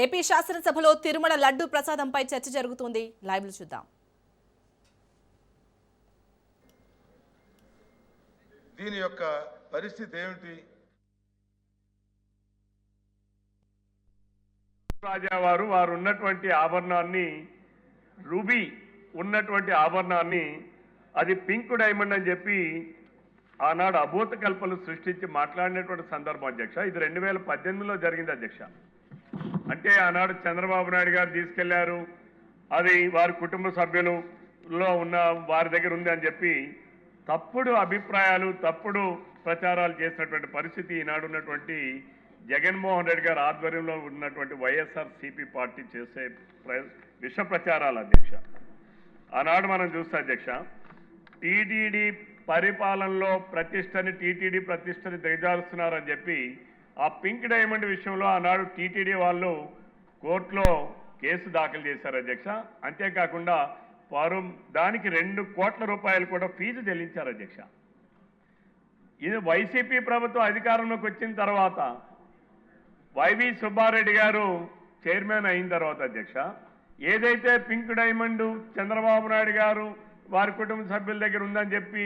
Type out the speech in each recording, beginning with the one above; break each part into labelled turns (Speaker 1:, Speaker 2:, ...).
Speaker 1: AP శాసనసభలో తిరుమల లడ్డు ప్రసాదంపై చర్చ జరుగుతుంది. లైవ్లో చూద్దాం.
Speaker 2: దీని యొక్క పరిస్థితి ఏమిటి?
Speaker 3: రాజావారు వారు ఉన్నటువంటి ఆభరణాన్ని రూబీ ఉన్నటువంటి ఆభరణాన్ని అది పింక్ డైమండ్ అని చెప్పి ఆనాడు అభూత కల్పనలు సృష్టించి మాట్లాడినటువంటి సందర్భం అధ్యక్ష. ఇది 2018లో జరిగింది అధ్యక్ష. అంటే ఆనాడు చంద్రబాబు నాయుడు గారు తీసుకెళ్లారు, అది వారి కుటుంబ సభ్యులలో ఉన్న వారి దగ్గర ఉంది అని చెప్పి తప్పుడు అభిప్రాయాలు తప్పుడు ప్రచారాలు చేసినటువంటి పరిస్థితి ఈనాడు ఉన్నటువంటి జగన్మోహన్ రెడ్డి గారి ఆధ్వర్యంలో ఉన్నటువంటి వైఎస్ఆర్సీపీ పార్టీ చేసే విష ప్రచారాలు అధ్యక్ష. ఆనాడు మనం చూస్తే అధ్యక్ష, టీటీడీ పరిపాలనలో టీటీడీ ప్రతిష్టని దిగజారుస్తున్నారని చెప్పి ఆ పింక్ డైమండ్ విషయంలో ఆనాడు టీటీడీ వాళ్ళు కోర్టులో కేసు దాఖలు చేశారు అధ్యక్ష. అంతేకాకుండా వారు దానికి 2 కోట్ల రూపాయలు కూడా ఫీజు చెల్లించారు అధ్యక్ష. ఇది వైసీపీ ప్రభుత్వం అధికారంలోకి వచ్చిన తర్వాత వైవి సుబ్బారెడ్డి గారు చైర్మన్ అయిన తర్వాత అధ్యక్ష, ఏదైతే పింక్ డైమండ్ చంద్రబాబు నాయుడు గారు వారి కుటుంబ సభ్యుల దగ్గర ఉందని చెప్పి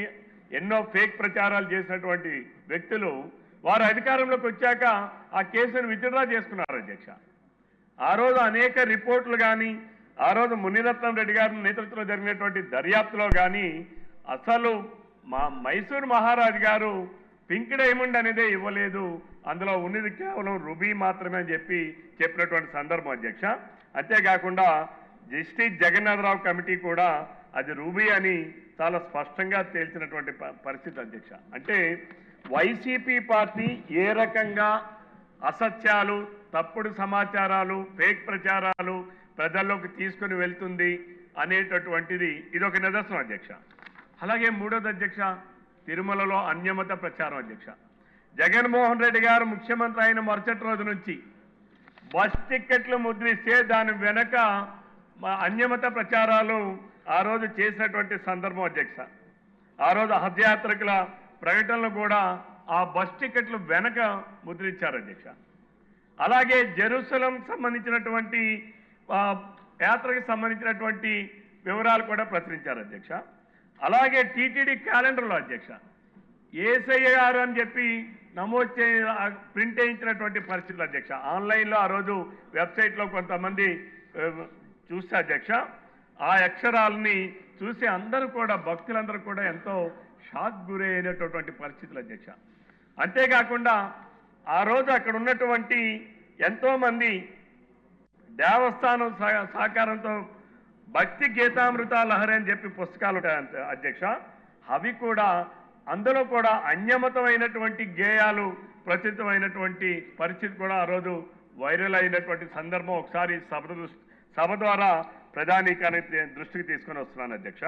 Speaker 3: ఎన్నో ఫేక్ ప్రచారాలు చేసినటువంటి వ్యక్తులు వారు అధికారంలోకి వచ్చాక ఆ కేసును విత్డ్రా చేసుకున్నారు అధ్యక్ష. ఆ రోజు అనేక రిపోర్టులు కానీ ఆ రోజు మునిరత్నం రెడ్డి గారి నేతృత్వంలో జరిగినటువంటి దర్యాప్తులో కానీ అసలు మైసూర్ మహారాజు గారు పింక్ డైమండ్ అనేదే ఇవ్వలేదు, అందులో ఉన్నది కేవలం రూబీ మాత్రమే అని చెప్పినటువంటి సందర్భం అధ్యక్ష. అంతేకాకుండా జస్టిస్ జగన్నాథరావు కమిటీ కూడా అది రూబీ అని చాలా స్పష్టంగా తేల్చినటువంటి పరిస్థితి అధ్యక్ష. అంటే వైసీపీ పార్టీ ఏ రకంగా అసత్యాలు తప్పుడు సమాచారాలు ఫేక్ ప్రచారాలు ప్రజల్లోకి తీసుకుని వెళ్తుంది అనేటటువంటిది ఇదొక నిదర్శనం అధ్యక్ష. అలాగే మూడోది అధ్యక్ష, తిరుమలలో అన్యమత ప్రచారం అధ్యక్ష. జగన్మోహన్ రెడ్డి గారు ముఖ్యమంత్రి అయిన మరుసటి రోజు నుంచి బస్ టిక్కెట్లు ముద్రిస్తే దాని వెనక అన్యమత ప్రచారాలు ఆ రోజు చేసినటువంటి సందర్భం అధ్యక్ష. ఆ రోజు హజ్యాత్రికుల ప్రకటనలు కూడా ఆ బస్ టికెట్లు వెనక ముద్రించారు అధ్యక్ష. అలాగే జెరూసలం సంబంధించినటువంటి యాత్రకు సంబంధించినటువంటి వివరాలు కూడా ప్రచురించారు అధ్యక్ష. అలాగే టీటీడీ క్యాలెండర్లో అధ్యక్ష ఏసయ్య గారు అని చెప్పి నమోదు ప్రింట్ చేయించినటువంటి పరిస్థితులు అధ్యక్ష. ఆన్లైన్లో ఆ రోజు వెబ్సైట్లో కొంతమంది చూస్తే అధ్యక్ష ఆ అక్షరాలని చూసి అందరూ కూడా భక్తులందరూ కూడా ఎంతో షాక్ గురైనటువంటి పరిస్థితులు అధ్యక్ష. అంతేకాకుండా ఆ రోజు అక్కడ ఉన్నటువంటి ఎంతోమంది దేవస్థానం సహకారంతో భక్తి గీతామృత లహరి అని చెప్పి పుస్తకాలు ఉంటాయి అధ్యక్ష. అవి కూడా అందులో కూడా అన్యమతమైనటువంటి గేయాలు ప్రచురితమైనటువంటి పరిస్థితి కూడా ఆ రోజు వైరల్ అయినటువంటి సందర్భం ఒకసారి సభ ద్వారా ప్రధానికానికి దృష్టికి తీసుకొని వస్తున్నాను అధ్యక్ష.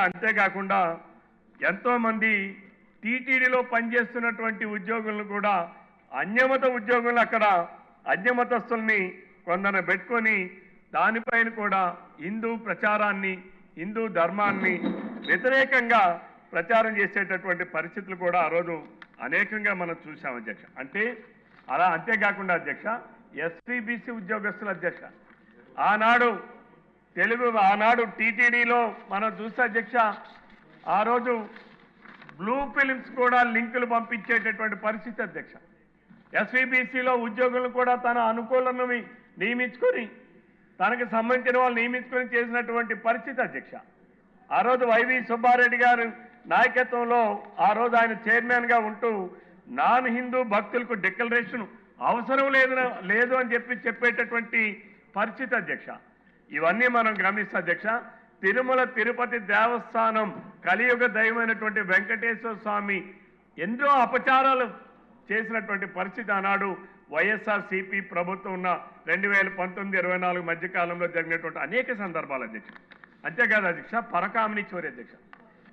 Speaker 3: అంతేకాకుండా ఎంతోమంది టీటీడీలో పనిచేస్తున్నటువంటి ఉద్యోగులను కూడా అన్యమత ఉద్యోగులు అక్కడ అన్యమతస్తుల్ని కొందరు పెట్టుకొని దానిపైన కూడా హిందూ ప్రచారాన్ని హిందూ ధర్మాన్ని వ్యతిరేకంగా ప్రచారం చేసేటటువంటి పరిస్థితులు కూడా ఆ రోజు అనేకంగా మనం చూసాం అధ్యక్ష. అంతేకాకుండా అధ్యక్ష ఎస్సీబీసీ ఉద్యోగస్తుల అధ్యక్ష ఆనాడు టీటీడీలో మనం చూస్తే అధ్యక్ష ఆ రోజు బ్లూ ఫిలిమ్స్ కూడా లింకులు పంపించేటటువంటి పరిస్థితి అధ్యక్ష. ఎస్వీబీసీలో ఉద్యోగులను కూడా తన అనుకూలను నియమించుకొని తనకు సంబంధించిన వాళ్ళు నియమించుకొని చేసినటువంటి పరిస్థితి అధ్యక్ష. ఆ రోజు వైవి సుబ్బారెడ్డి గారు నాయకత్వంలో ఆ రోజు ఆయన చైర్మన్గా ఉంటూ నాన్ హిందూ భక్తులకు డిక్లరేషన్ అవసరం లేదు అని చెప్పేటటువంటి పరిస్థితి అధ్యక్ష. ఇవన్నీ మనం గమనిస్తే అధ్యక్ష, తిరుమల తిరుపతి దేవస్థానం కలియుగ దైవమైనటువంటి వెంకటేశ్వర స్వామి ఎన్నో అపచారాలు చేసినటువంటి పరిస్థితి ఆనాడు వైఎస్ఆర్సీపీ ప్రభుత్వం ఉన్న 2019-24 మధ్యకాలంలో జరిగినటువంటి అనేక సందర్భాలు అధ్యక్ష. అంతేకాదు అధ్యక్ష, పరకామణి చోరీ అధ్యక్ష.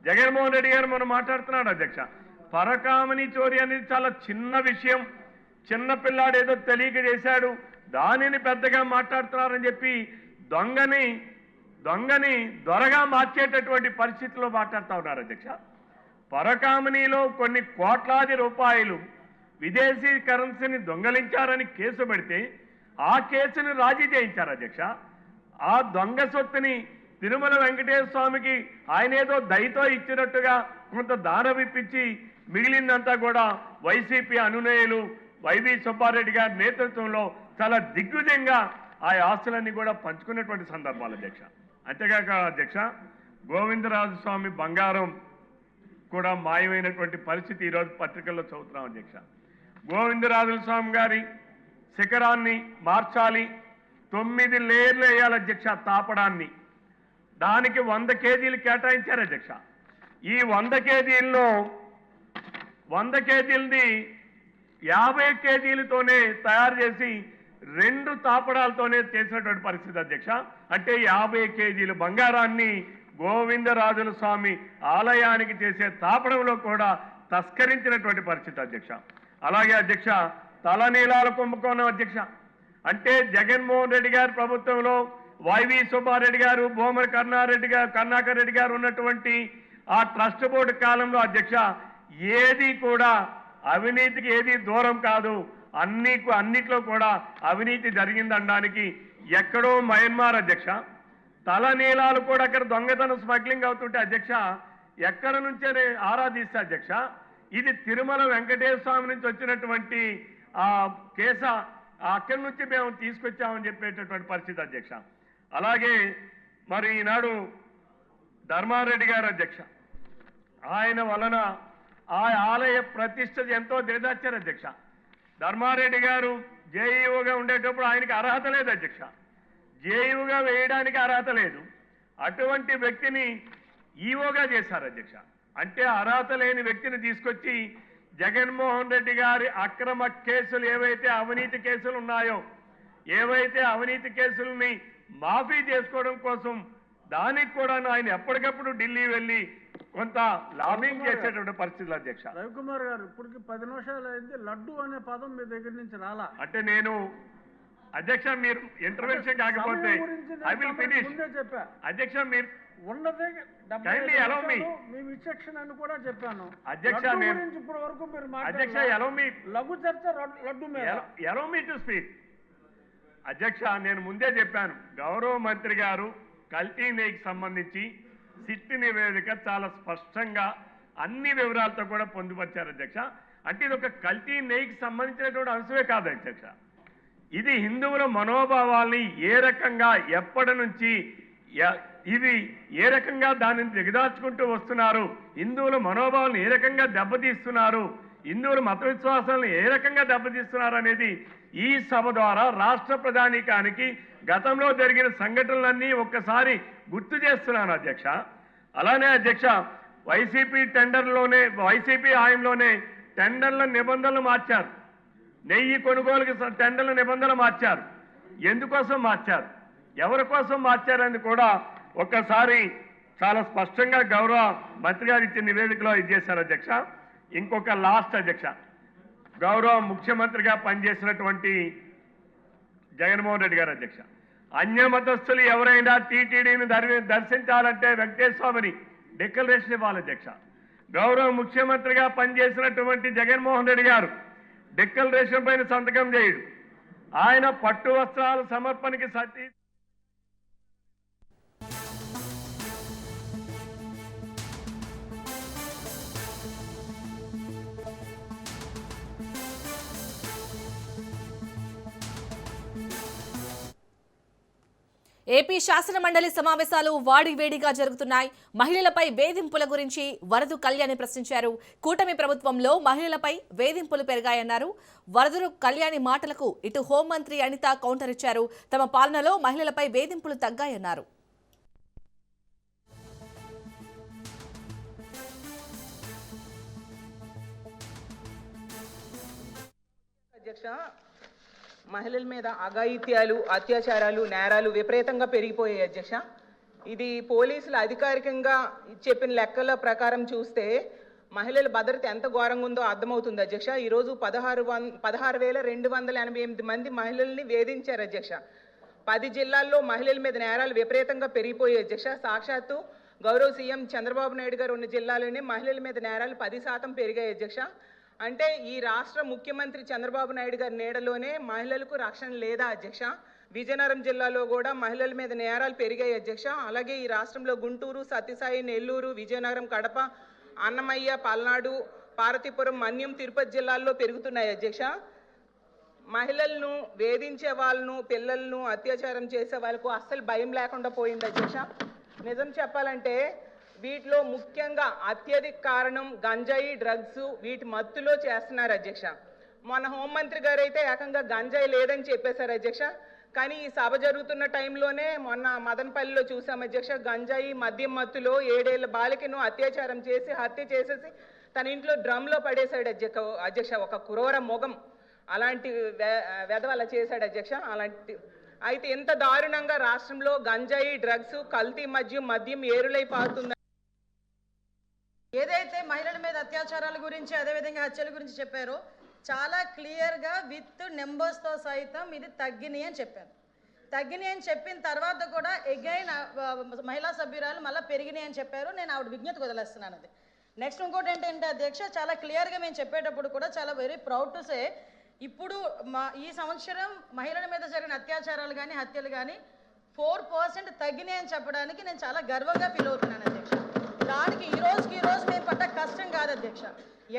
Speaker 3: జగన్మోహన్ రెడ్డి గారు మనం మాట్లాడుతున్నాడు అధ్యక్ష, పరకామణి చోరీ అనేది చాలా చిన్న విషయం, చిన్న పిల్లాడు ఏదో తెలియక చేశాడు దానిని పెద్దగా మాట్లాడుతున్నారని చెప్పి దొంగని దొరగా మార్చేటటువంటి పరిస్థితుల్లో మాట్లాడుతూ ఉన్నారు అధ్యక్ష. పరకామణిలో కొన్ని కోట్లాది రూపాయలు విదేశీ కరెన్సీని దొంగలించారని కేసు పెడితే ఆ కేసును రాజీ చేయించారు అధ్యక్ష. ఆ దొంగ సొత్తుని తిరుమల వెంకటేశ్వర స్వామికి ఆయన ఏదో దయతో ఇచ్చినట్టుగా కొంత దానం ఇప్పించి మిగిలిందంతా కూడా వైసీపీ అనునయులు వైవి సుబ్బారెడ్డి గారి నేతృత్వంలో చాలా దిగ్విజయంగా ఆ ఆస్తులన్నీ కూడా పంచుకున్నటువంటి సందర్భాలు అధ్యక్ష. అంతేకాక అధ్యక్ష, గోవిందరాజు స్వామి బంగారం కూడా మాయమైనటువంటి పరిస్థితి ఈరోజు పత్రికల్లో చదువుతున్నాం అధ్యక్ష. గోవిందరాజు స్వామి గారి శిఖరాన్ని మార్చాలి, 9 లేయర్లు వేయాలి అధ్యక్ష తాపడాన్ని. దానికి 100 కేజీలు కేటాయించారు అధ్యక్ష. ఈ 100 కేజీల్లో 100 కేజీలది 50 కేజీలతోనే తయారు చేసి 2 తాపడాలతోనే చేసినటువంటి పరిస్థితి అధ్యక్ష. అంటే 50 కేజీల బంగారాన్ని గోవిందరాజుల స్వామి ఆలయానికి చేసే తాపడంలో కూడా తస్కరించినటువంటి పరిస్థితి అధ్యక్ష. అలాగే అధ్యక్ష, తలనీలాల కుంభకోణం అధ్యక్ష. అంటే జగన్మోహన్ రెడ్డి గారి ప్రభుత్వంలో వైవి సుబ్బారెడ్డి గారు, భూమన కరుణాకర్ రెడ్డి గారు ఉన్నటువంటి ఆ ట్రస్ట్ బోర్డు కాలంలో అధ్యక్ష ఏది కూడా అవినీతికి ఏది దూరం కాదు, అన్నిట్లో కూడా అవినీతి జరిగిందనడానికి ఎక్కడో మయన్మార్ అధ్యక్ష. తలనీలాలు కూడా అక్కడ దొంగతనం స్మగ్లింగ్ అవుతుంటే అధ్యక్ష ఎక్కడ నుంచే ఆరాధిస్తే అధ్యక్ష ఇది తిరుమల వెంకటేశ్వర స్వామి నుంచి వచ్చినటువంటి ఆ కేస అక్కడి నుంచి మేము తీసుకొచ్చామని చెప్పేటటువంటి పరిస్థితి అధ్యక్ష. అలాగే మరి ఈనాడు ధర్మారెడ్డి గారు అధ్యక్ష, ఆయన వలన ఆ ఆలయ ప్రతిష్ట ఎంతో దిగజార్చారు అధ్యక్ష. ధర్మారెడ్డి గారు జేఈఓగా ఉండేటప్పుడు ఆయనకి అర్హత లేదు అధ్యక్ష, జేఈఓగా వేయడానికి అర్హత లేదు. అటువంటి వ్యక్తిని ఈఓగా చేశారు అధ్యక్ష. అంటే అర్హత లేని వ్యక్తిని తీసుకొచ్చి జగన్మోహన్ రెడ్డి గారి అక్రమ కేసులు ఏవైతే అవినీతి కేసులు ఉన్నాయో, ఏవైతే అవినీతి కేసుల్ని మాఫీ చేసుకోవడం కోసం దానికి కూడా ఆయన ఎప్పటికప్పుడు ఢిల్లీ వెళ్ళి కొంత లాబింగ్ చేసేటువంటి పరిస్థితులు అధ్యక్ష.
Speaker 4: రవికుమార్ గారు, ఇప్పటికి 10 నిమిషాలు అయింది, లడ్డు అనే పదం మీ దగ్గర నుంచి రాలా.
Speaker 3: అంటే నేను అధ్యక్ష మీరు ఇంటర్వెన్షన్ కాకపోతే ఐ విల్ ఫినిష్
Speaker 4: చెప్పా
Speaker 3: అధ్యక్ష. మీరు
Speaker 4: ఉన్నదే మీ విచక్షణ అని కూడా చెప్పాను
Speaker 3: అధ్యక్ష.
Speaker 4: ఇప్పటి వరకు మీరు
Speaker 3: అధ్యక్ష
Speaker 4: లఘు చర్చ లడ్డు మీద
Speaker 3: ఎలో మీ టు స్పీక్ అధ్యక్ష. నేను ముందే చెప్పాను, గౌరవ మంత్రి గారు కల్తీ నెయ్యికి సంబంధించి సిట్ నివేదిక చాలా స్పష్టంగా అన్ని వివరాలతో కూడా పొందుపరిచారు అధ్యక్ష. అంటే ఇది ఒక కల్తీ నెయ్యికి సంబంధించినటువంటి అంశమే కాదు అధ్యక్ష, ఇది హిందువుల మనోభావాల్ని ఏ రకంగా ఎప్పటి నుంచి ఇది ఏ రకంగా దానిని దిగదార్చుకుంటూ వస్తున్నారు, హిందువుల మనోభావాలను ఏ రకంగా దెబ్బతీస్తున్నారు, హిందువుల మత విశ్వాసాలను ఏ రకంగా దెబ్బతీస్తున్నారు అనేది ఈ సభ ద్వారా రాష్ట్ర ప్రధానికానికి గతంలో జరిగిన సంఘటనలన్నీ ఒక్కసారి గుర్తు చేస్తున్నాను అధ్యక్ష. అలానే అధ్యక్ష, వైసీపీ హాయంలోనే టెండర్ల నిబంధనలు మార్చారు, నెయ్యి కొనుగోలుకి టెండర్ల నిబంధనలు మార్చారు. ఎందుకోసం మార్చారు, ఎవరి కోసం మార్చారని కూడా ఒక్కసారి చాలా స్పష్టంగా గౌరవ మంత్రి గారు ఇచ్చిన నివేదికలో ఇచ్చేశారు అధ్యక్ష. ఇంకొక లాస్ట్ అధ్యక్ష, గౌరవ ముఖ్యమంత్రిగా పనిచేసినటువంటి జగన్మోహన్ రెడ్డి గారు అధ్యక్ష, అన్యమతస్థులు ఎవరైనా టీటీడీని దర్శించాలంటే వెంకటేశ్వర స్వామిని డిక్లరేషన్ ఇవ్వాలి అధ్యక్ష. గౌరవ ముఖ్యమంత్రిగా పనిచేసినటువంటి జగన్మోహన్ రెడ్డి గారు డిక్లరేషన్ పైన సంతకం చేయడు, ఆయన పట్టు వస్త్రాల సమర్పణకి సతీ
Speaker 1: ఏపీ శాసన మండలి సమావేశాలు వాడివేడిగా జరుగుతున్నాయి. మహిళలపై వేధింపుల గురించి వరదు కళ్యాణి ప్రశ్నించారు. కూటమి ప్రభుత్వంలో మహిళలపై వేధింపులు పెరిగాయన్నారు. వరదు కళ్యాణి మాటలకు ఇటు హోంమంత్రి అనిత కౌంటర్ ఇచ్చారు. తమ పాలనలో మహిళలపై వేధింపులు తగ్గాయన్నారు.
Speaker 5: మహిళల మీద అఘాయిత్యాలు, అత్యాచారాలు, నేరాలు విపరీతంగా పెరిగిపోయాయి అధ్యక్ష. ఇది పోలీసులు అధికారికంగా చెప్పిన లెక్కల ప్రకారం చూస్తే మహిళల భద్రత ఎంత ఘోరంగా ఉందో అర్థమవుతుంది అధ్యక్ష. ఈరోజు 16,288 మంది మహిళల్ని వేధించారు అధ్యక్ష. 10 జిల్లాల్లో మహిళల మీద నేరాలు విపరీతంగా పెరిగిపోయాయి అధ్యక్ష. సాక్షాత్తు గౌరవ సీఎం చంద్రబాబు నాయుడు గారు ఉన్న జిల్లాలోనే మహిళల మీద నేరాలు 10% పెరిగాయి అధ్యక్ష. అంటే ఈ రాష్ట్ర ముఖ్యమంత్రి చంద్రబాబు నాయుడు గారి నీడలోనే మహిళలకు రక్షణ లేదా అధ్యక్ష? విజయనగరం జిల్లాలో కూడా మహిళల మీద నేరాలు పెరిగాయి అధ్యక్ష. అలాగే ఈ రాష్ట్రంలో గుంటూరు, సత్యసాయి, నెల్లూరు, విజయనగరం, కడప, అన్నమయ్య, పల్నాడు, పార్వతీపురం, మన్యం, తిరుపతి జిల్లాల్లో పెరుగుతున్నాయి అధ్యక్ష. మహిళలను వేధించే వాళ్ళను, పిల్లలను అత్యాచారం చేసే వాళ్ళకు అస్సలు భయం లేకుండా పోయింది అధ్యక్ష. నిజం చెప్పాలంటే వీటిలో ముఖ్యంగా అత్యధిక కారణం గంజాయి, డ్రగ్స్, వీటి మత్తులో చేస్తున్నారు అధ్యక్ష. మన హోంమంత్రి గారు అయితే ఏకంగా గంజాయి లేదని చెప్పేశారు అధ్యక్ష. కానీ ఈ సభ జరుగుతున్న టైంలోనే మొన్న మదనపల్లిలో చూసాం అధ్యక్ష, గంజాయి మద్యం మత్తులో 7 ఏళ్ల బాలికను అత్యాచారం చేసి హత్య చేసేసి తన ఇంట్లో డ్రమ్లో పడేశాడు అధ్యక్ష. ఒక క్రూర మొగం అలాంటి వెధవ అలా చేశాడు అధ్యక్ష. అలాంటి అయితే ఎంత దారుణంగా రాష్ట్రంలో గంజాయి, డ్రగ్స్, కల్తీ మద్యం ఏరులై పారుతుంది.
Speaker 6: ఏదైతే మహిళల మీద అత్యాచారాల గురించి అదేవిధంగా హత్యల గురించి చెప్పారో చాలా క్లియర్గా విత్ నెంబర్స్తో సైతం ఇది తగ్గినాయి అని చెప్పారు. తగ్గినాయి అని చెప్పిన తర్వాత కూడా ఎగైన్ మహిళా సభ్యురాలు మళ్ళీ పెరిగినాయి అని చెప్పారు. నేను ఆవిడ విజ్ఞతకు వదిలేస్తున్నాను. అది నెక్స్ట్ ఇంకోటి ఏంటంటే అధ్యక్ష, చాలా క్లియర్గా మేము చెప్పేటప్పుడు కూడా చాలా వెరీ ప్రౌడ్ టు సే ఇప్పుడు ఈ సంవత్సరం మహిళల మీద జరిగిన అత్యాచారాలు కానీ హత్యలు కానీ 4% తగ్గినాయి అని చెప్పడానికి నేను చాలా గర్వంగా ఫీల్ అవుతున్నాను అధ్యక్ష. దానికి ఈ రోజు మేము పడ్డ కష్టం కాదు అధ్యక్ష.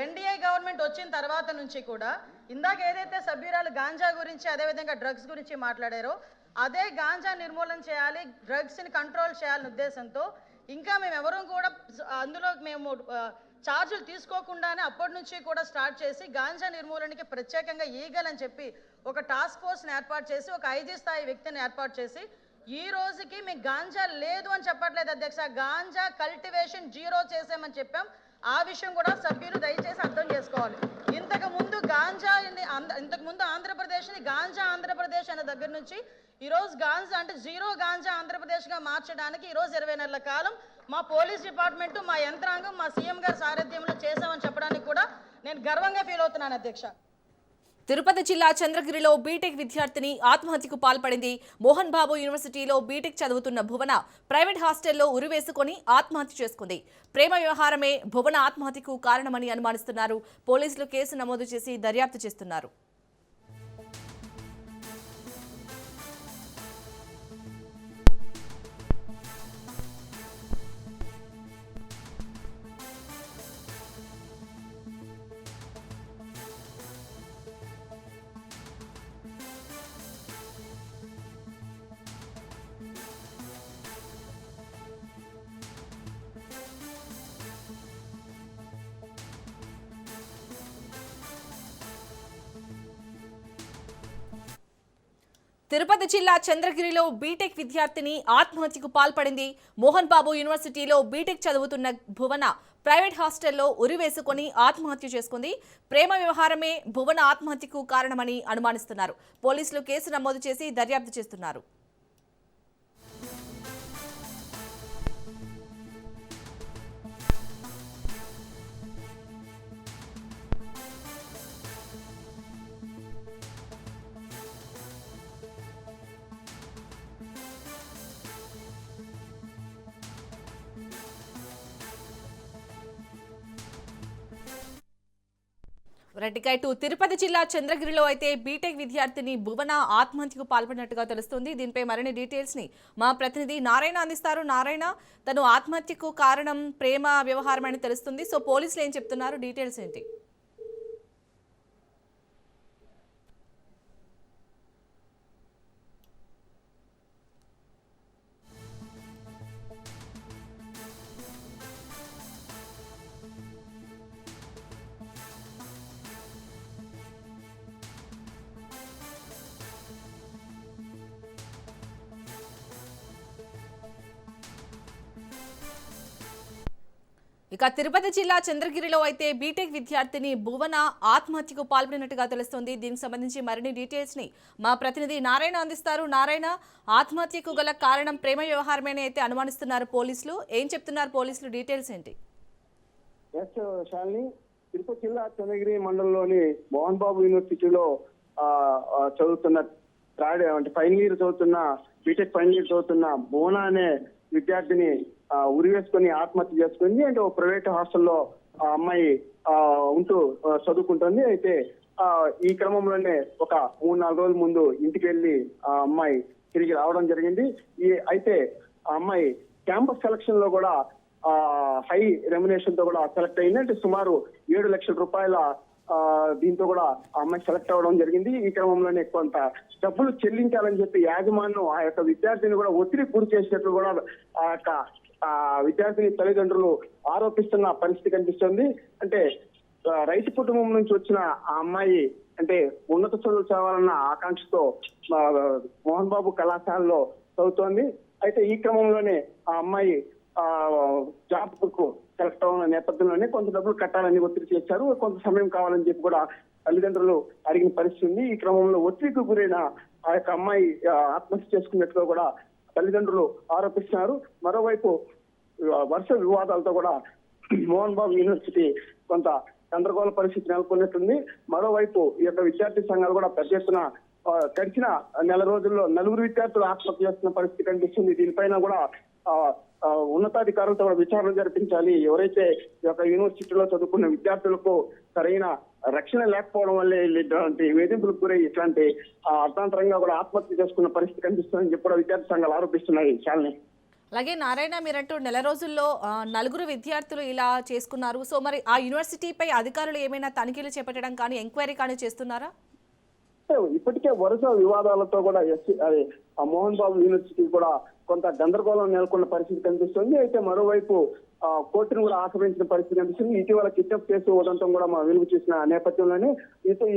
Speaker 6: ఎన్డీఏ గవర్నమెంట్ వచ్చిన తర్వాత నుంచి కూడా ఇందాక ఏదైతే సభ్యురాలు గాంజా గురించి అదేవిధంగా డ్రగ్స్ గురించి మాట్లాడారో అదే గాంజా నిర్మూలన చేయాలి, డ్రగ్స్ని కంట్రోల్ చేయాలనే ఉద్దేశంతో ఇంకా మేము ఎవరూ కూడా అందులో మేము ఛార్జీలు తీసుకోకుండానే అప్పటి నుంచి కూడా స్టార్ట్ చేసి గాంజా నిర్మూలనకి ప్రత్యేకంగా ఈగల్ అని చెప్పి ఒక టాస్క్ ఫోర్స్ని ఏర్పాటు చేసి ఒక 5 స్థాయి వ్యక్తిని ఏర్పాటు చేసి ఈ రోజుకి మీకు గాంజా లేదు అని చెప్పట్లేదు అధ్యక్ష. గాంజా కల్టివేషన్ 0 చేసామని చెప్పాం. ఆ విషయం కూడా సభ్యులు దయచేసి అర్థం చేసుకోవాలి. ఇంతకుముందు ఆంధ్రప్రదేశ్ని గాంజా ఆంధ్రప్రదేశ్ అనే దగ్గర నుంచి ఈరోజు గాంజా అంటే 0 గాంజా ఆంధ్రప్రదేశ్గా మార్చడానికి ఈరోజు 20 నెలల కాలం మా పోలీస్ డిపార్ట్మెంటు, మా యంత్రాంగం, మా సీఎం గారి సారథ్యంలో చేసామని చెప్పడానికి కూడా నేను గర్వంగా ఫీల్ అవుతున్నాను అధ్యక్ష.
Speaker 1: తిరుపతి జిల్లా చంద్రగిరిలో బీటెక్ విద్యార్థిని ఆత్మహత్యకు పాల్పడింది. మోహన్ బాబు యూనివర్సిటీలో బీటెక్ చదువుతున్న భువన ప్రైవేట్ హాస్టల్లో ఉరివేసుకుని ఆత్మహత్య చేసుకుంది. ప్రేమ వ్యవహారమే భువన ఆత్మహత్యకు కారణమని అనుమానిస్తున్నారు. పోలీసులు కేసు నమోదు చేసి దర్యాప్తు చేస్తున్నారు. తిరుపతి జిల్లా చంద్రగిరిలో బీటెక్ విద్యార్థిని ఆత్మహత్యకు పాల్పడింది. మోహన్ బాబు యూనివర్సిటీలో బీటెక్ చదువుతున్న భువన ప్రైవేట్ హాస్టల్లో ఉరివేసుకుని ఆత్మహత్య చేసుకుంది. ప్రేమ వ్యవహారమే భువన ఆత్మహత్యకు కారణమని అనుమానిస్తున్నారు. పోలీసులు కేసు నమోదు చేసి దర్యాప్తు చేస్తున్నారు. రెడ్డికాయటు తిరుపతి జిల్లా చంద్రగిరిలో అయితే బీటెక్ విద్యార్థిని భువన ఆత్మహత్యకు పాల్పడినట్టుగా తెలుస్తుంది. దీనిపై మరిన్ని డీటెయిల్స్ ని మా ప్రతినిధి నారాయణ అందిస్తారు. నారాయణ, తను ఆత్మహత్యకు కారణం ప్రేమ వ్యవహారం అని తెలుస్తుంది. సో పోలీసులు ఏం చెప్తున్నారు, డీటెయిల్స్ ఏంటి? ఇక తిరుపతి జిల్లా చంద్రగిరిలో అయితే బీటెక్ విద్యార్థిని భువన ఆత్మహత్యకు పాల్పడినట్టుగా తెలుస్తుంది. దీనికి సంబంధించి మరిన్ని డీటెయిల్స్ ని మా ప్రతినిధి నారాయణ అందిస్తారు. నారాయణ, ఆత్మహత్యకు గల కారణం ప్రేమ వ్యవహారమేనే అయితే అనుమానిస్తున్నారు పోలీసులు. ఏం చెప్తున్నారు పోలీసులు, డీటెయిల్స్ ఏంటి?
Speaker 7: తిరుపతి జిల్లా చంద్రగిరి మండలంలోని మోహన్ బాబు యూనివర్సిటీలో చదువుతున్న ఫైనల్ ఇయర్ చదువుతున్న బీటెక్ ఫైనల్ ఇయర్ చదువుతున్న భువన అనే విద్యార్థిని ఉరివేసుకుని ఆత్మహత్య చేసుకుంది. అంటే ఒక ప్రైవేట్ హాస్టల్లో ఆ అమ్మాయి ఉంటూ చదువుకుంటుంది. అయితే ఈ క్రమంలోనే ఒక 3-4 రోజుల ముందు ఇంటికి వెళ్ళి ఆ అమ్మాయి తిరిగి రావడం జరిగింది. అయితే ఆ అమ్మాయి క్యాంపస్ సెలక్షన్ లో కూడా హై రెమ్యునేషన్ తో కూడా సెలెక్ట్ అయింది. అంటే సుమారు 7 లక్షల రూపాయల దీంతో కూడా ఆ అమ్మాయి సెలెక్ట్ అవ్వడం జరిగింది. ఈ క్రమంలోనే కొంత డబ్బులు చెల్లించాలని చెప్పి యాజమాన్యం ఆ యొక్క విద్యార్థిని కూడా ఒత్తిడి గురి చేసినట్లు కూడా ఆ యొక్క విద్యార్థిని తల్లిదండ్రులు ఆరోపిస్తున్న పరిస్థితి కనిపిస్తుంది. అంటే రైతు కుటుంబం నుంచి వచ్చిన ఆ అమ్మాయి అంటే ఉన్నత చదువులు చదవాలన్న ఆకాంక్షతో మోహన్ బాబు కళాశాలలో చదువుతోంది. అయితే ఈ క్రమంలోనే ఆ అమ్మాయి జాబ్ కు సెలెక్ట్ అవుతున్న నేపథ్యంలోనే కొంత డబ్బులు కట్టాలని ఒత్తిడి చేశారు. కొంత సమయం కావాలని చెప్పి కూడా తల్లిదండ్రులు అడిగిన పరిస్థితి ఉంది. ఈ క్రమంలో ఒత్తిడికి గురైన ఆ యొక్క అమ్మాయి ఆత్మహత్య చేసుకున్నట్టుగా కూడా తల్లిదండ్రులు ఆరోపిస్తున్నారు. మరోవైపు వరుస వివాదాలతో కూడా మోహన్ బాబు యూనివర్సిటీ కొంత గందరగోళ పరిస్థితి నెలకొన్నట్టుంది. మరోవైపు ఈ యొక్క విద్యార్థి సంఘాలు కూడా పెద్ద ఎత్తున గడిచిన నెల రోజుల్లో 4 విద్యార్థులు ఆత్మహత్య చేస్తున్న పరిస్థితి కనిపిస్తుంది. దీనిపైన కూడా ఉన్నతాధికారులతో కూడా విచారణ జరిపించాలి. ఎవరైతే ఈ యొక్క యూనివర్సిటీలో చదువుకున్న విద్యార్థులకు సరైన రక్షణ లేకపోవడం వల్లే ఇట్లాంటి వేధింపులకు గురై ఇట్లాంటి అర్థాంతరంగా కూడా ఆత్మహత్య చేసుకున్న పరిస్థితి కనిపిస్తుందని చెప్పి కూడా విద్యార్థి సంఘాలు ఆరోపిస్తున్నాయి. శాలిని,
Speaker 1: అలాగే నారాయణ, మీరంటూ నెల రోజుల్లో 4 విద్యార్థులు ఇలా చేసుకున్నారు. సో మరి ఆ యూనివర్సిటీపై అధికారులు ఏమైనా తనిఖీలు చేపట్టడం కానీ ఎంక్వైరీ కానీ చేస్తున్నారా?
Speaker 7: ఇప్పటికే వరుస వివాదాలతో కూడా ఆ మోహన్ బాబు యూనివర్సిటీ కూడా కొంత గందరగోళం నెలకొన్న పరిస్థితి కనిపిస్తుంది. అయితే మరోవైపు కోర్టును కూడా ఆశ్రయించిన పరిస్థితి కనిపిస్తుంది. ఇటీవల కిడ్నాప్ కేసు ఉదంతం కూడా వెలుగు చూసిన నేపథ్యంలోనే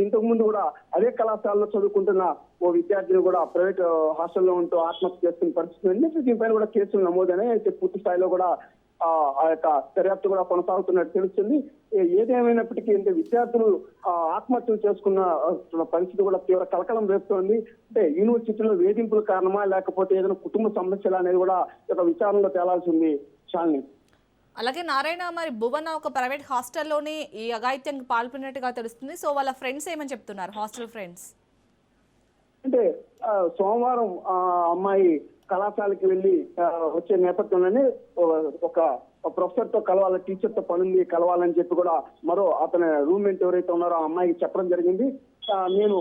Speaker 7: ఇంతకు ముందు కూడా అదే కళాశాలలో చదువుకుంటున్న ఓ విద్యార్థిని కూడా ప్రైవేట్ హాస్టల్లో ఉంటూ ఆత్మహత్య చేసుకున్న పరిస్థితి ఉంది. దీనిపైన కూడా కేసులు నమోదైనాయి. అయితే పూర్తి స్థాయిలో కూడా ఆ యొక్క దర్యాప్తు కూడా కొనసాగుతున్నట్టు తెలుస్తుంది. ఏదేమైనప్పటికీ అంటే విద్యార్థులు ఆత్మహత్యలు చేసుకున్న పరిస్థితి కూడా తీవ్ర కలకలం రేపుతోంది. అంటే యూనివర్సిటీలో వేధింపుల కారణమా లేకపోతే ఏదైనా కుటుంబ సమస్యలు అనేది కూడా ఒక విచారణలో తేలాల్సి ఉంది. శాలిని,
Speaker 1: అలాగే నారాయణ, మరి భువన ఒక ప్రైవేట్ హాస్టల్లోనే ఈ అఘాయిత్యానికి పాల్పడినట్టుగా తెలుస్తుంది. సో వాళ్ళ ఫ్రెండ్స్ ఏమని చెప్తున్నారు, హాస్టల్ ఫ్రెండ్స్?
Speaker 7: అంటే సోమవారం అమ్మాయి కళాశాలకి వెళ్ళి వచ్చే నేపథ్యంలోనే ఒక ప్రొఫెసర్ తో కలవాలి, టీచర్ తో పనుంది కలవాలని చెప్పి కూడా మరో అతని రూమ్మేట్ ఎవరైతే ఉన్నారో ఆ అమ్మాయికి చెప్పడం జరిగింది. నేను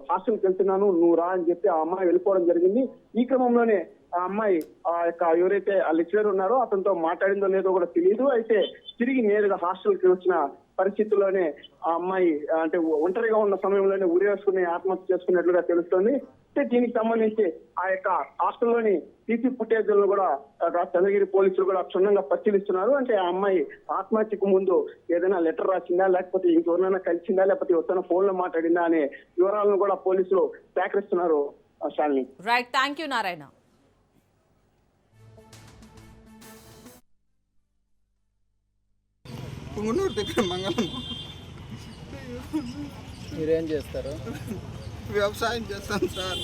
Speaker 7: హాస్టల్కి వెళ్తున్నాను, నువ్వు రా అని చెప్పి ఆ అమ్మాయి వెళ్ళిపోవడం జరిగింది. ఈ క్రమంలోనే ఆ అమ్మాయి ఎవరైతే ఆ లెక్చరర్ ఉన్నారో అతనితో మాట్లాడిందో లేదో కూడా తెలియదు. అయితే తిరిగి నేరుగా హాస్టల్కి వచ్చిన పరిస్థితుల్లోనే ఆ అమ్మాయి అంటే ఒంటరిగా ఉన్న సమయంలోనే ఉరేసుకుని ఆత్మహత్య చేసుకున్నట్లుగా తెలుస్తోంది. అంటే దీనికి సంబంధించి ఆ యొక్క హాస్టల్లోని సీసీ ఫుటేజ్లను కూడా చంద్రగిరి పోలీసులు కూడా క్షుణ్ణంగా పరిశీలిస్తున్నారు. అంటే ఆ అమ్మాయి ఆత్మహత్యకు ముందు ఏదైనా లెటర్ రాసిందా, లేకపోతే ఇంకెవరైనా కలిసిందా, లేకపోతే ఎవరైనా ఫోన్ లో మాట్లాడిందా అనే వివరాలను కూడా పోలీసులు సేకరిస్తున్నారు. Shalini,
Speaker 1: right, thank you Narayana.
Speaker 8: Punganur దగ్గర మంగళం.
Speaker 9: మీరేం చేస్తారు?
Speaker 8: వ్యవసాయం చేస్తాను సార్.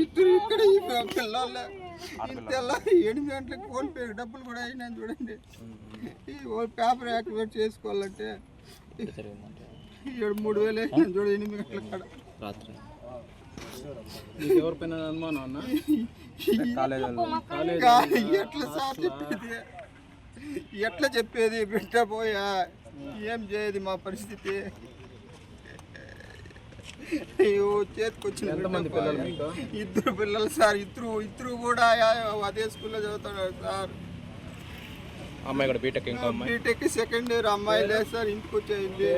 Speaker 8: ఇద్దరు ఇక్కడ ఈ పిల్లలు తెల్లారి 7 గంటలకు ఫోన్ పే డబ్బులు కూడా అయినా చూడండి. ఈ పేపర్ యాక్టివేట్ చేసుకోవాలంటే 3,000 అయినా చూడ 8 గంటల కాడ
Speaker 9: రాత్రి. ఎవరిపైన అనుమానం అన్న?
Speaker 8: ఎట్లా సార్ చెప్పేది, ఎట్లా చెప్పేది? బిడ్డ పోయా ఏం చేయదు మా పరిస్థితి. చేతికొచ్చిన 2 పిల్లలు సార్. ఇద్దరు కూడా అదే స్కూల్లో చదువుతున్నారు సార్.
Speaker 9: అమ్మాయి కూడా బీటెక్,
Speaker 8: బీటెక్ సెకండ్ ఇయర్. అమ్మాయి లేదు సార్, ఇంటికి వచ్చేయింది.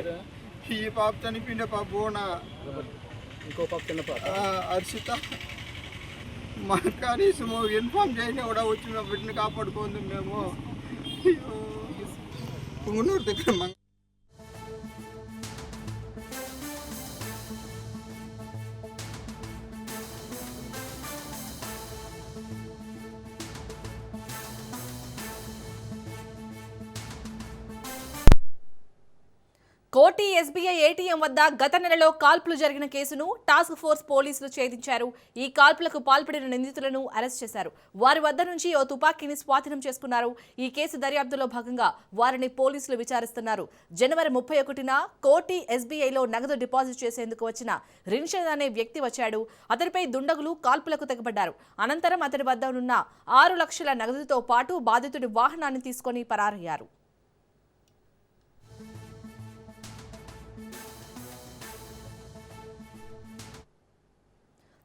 Speaker 8: ఈ పాప చనిపోయిన పాప బోనా,
Speaker 9: ఇంకో పాప చిన్న పాప
Speaker 8: హర్షిత. మాకు కనీసం ఇన్ఫార్మ్ చేయని కూడా వచ్చి మా బిడ్డని కాపాడుకుంది మేము. పుంగనూరు దగ్గర
Speaker 1: కోట్ కోటి ఎస్బీఐ ఏటీఎం వద్ద గత నెలలో కాల్పులు జరిగిన కేసును టాస్క్ ఫోర్స్ పోలీసులు ఛేదించారు. ఈ కాల్పులకు పాల్పడిన నిందితులను అరెస్ట్ చేశారు. వారి వద్ద నుంచి ఓ తుపాకీని స్వాధీనం చేసుకున్నారు. ఈ కేసు దర్యాప్తులో భాగంగా వారిని పోలీసులు విచారిస్తున్నారు. జనవరి 31న కోటి ఎస్బీఐలో నగదు డిపాజిట్ చేసేందుకు వచ్చిన రిన్షద్ అనే వ్యక్తి వచ్చాడు. అతడిపై దుండగులు కాల్పులకు తెగబడ్డారు. అనంతరం అతడి వద్ద ఉన్న 6 లక్షల నగదుతో పాటు బాధితుడి వాహనాన్ని తీసుకొని పరారయ్యారు.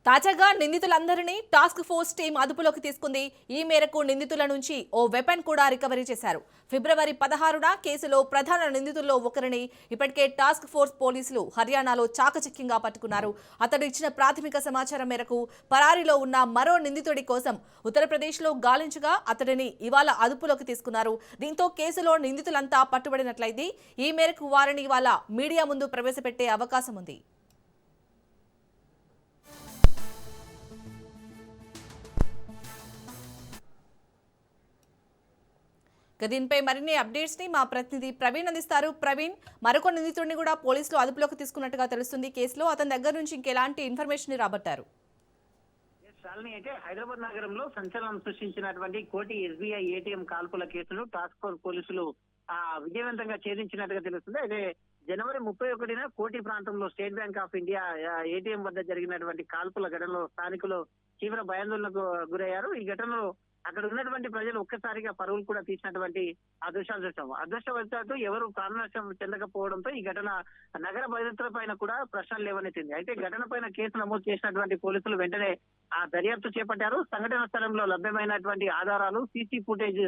Speaker 1: తాజాగా నిందితులందరినీ టాస్క్ ఫోర్స్ టీం అదుపులోకి తీసుకుంది. ఈ మేరకు నిందితుల నుంచి ఓ వెపన్ కూడా రికవరీ చేశారు. ఫిబ్రవరి 16న కేసులో ప్రధాన నిందితుల్లో ఒకరిని ఇప్పటికే టాస్క్ ఫోర్స్ పోలీసులు హర్యానాలో చాకచక్యంగా పట్టుకున్నారు. అతడు ఇచ్చిన ప్రాథమిక సమాచారం మేరకు పరారీలో ఉన్న మరో నిందితుడి కోసం ఉత్తరప్రదేశ్లో గాలించగా అతడిని ఇవాళ అదుపులోకి తీసుకున్నారు. దీంతో కేసులో నిందితులంతా పట్టుబడినట్లయింది. ఈ మేరకు వారిని ఇవాళ మీడియా ముందు ప్రవేశపెట్టే అవకాశం ఉంది. దీనిపై మరిన్ని అప్డేట్స్ ని మా ప్రతినిధి ప్రవీణ్ అందిస్తారు. ప్రవీణ్, మరొక నిందితుడిని కూడా పోలీసులు అదుపులోకి తీసుకున్నట్టుగా తెలుస్తుంది. కేసులో అతని దగ్గర నుంచి ఇంకెలాంటి ఇన్ఫర్మేషన్ రాబట్టారు?
Speaker 10: శాలిని, అయితే హైదరాబాద్ నగరంలో సంచలనం సృష్టించినటువంటి కోటి ఎస్బీఐ ఏటీఎం కాల్పుల కేసును టాస్క్ ఫోర్స్ పోలీసులు విజయవంతంగా ఛేదించినట్టుగా తెలుస్తుంది. అయితే జనవరి 31న కోటి ప్రాంతంలో state bank of India ATM వద్ద జరిగినటువంటి కాల్పుల ఘటనలో స్థానికులు తీవ్ర భయాందోళనకు గురయ్యారు. ఈ ఘటనలో అక్కడ ఉన్నటువంటి ప్రజలు ఒక్కసారిగా పరుగులు కూడా తీసినటువంటి ఆ దృశ్యాలు చూసాము. అదృష్టవశాత్తు ఎవరు ప్రాణనష్టం చెందకపోవడంతో ఈ ఘటన నగర భద్రతల పైన కూడా ప్రశ్నలు లేవనెత్తింది. అయితే ఘటన పైన కేసు నమోదు చేసినటువంటి పోలీసులు వెంటనే ఆ దర్యాప్తు చేపట్టారు. సంఘటన స్థలంలో లభ్యమైనటువంటి ఆధారాలు, సీసీ ఫుటేజ్,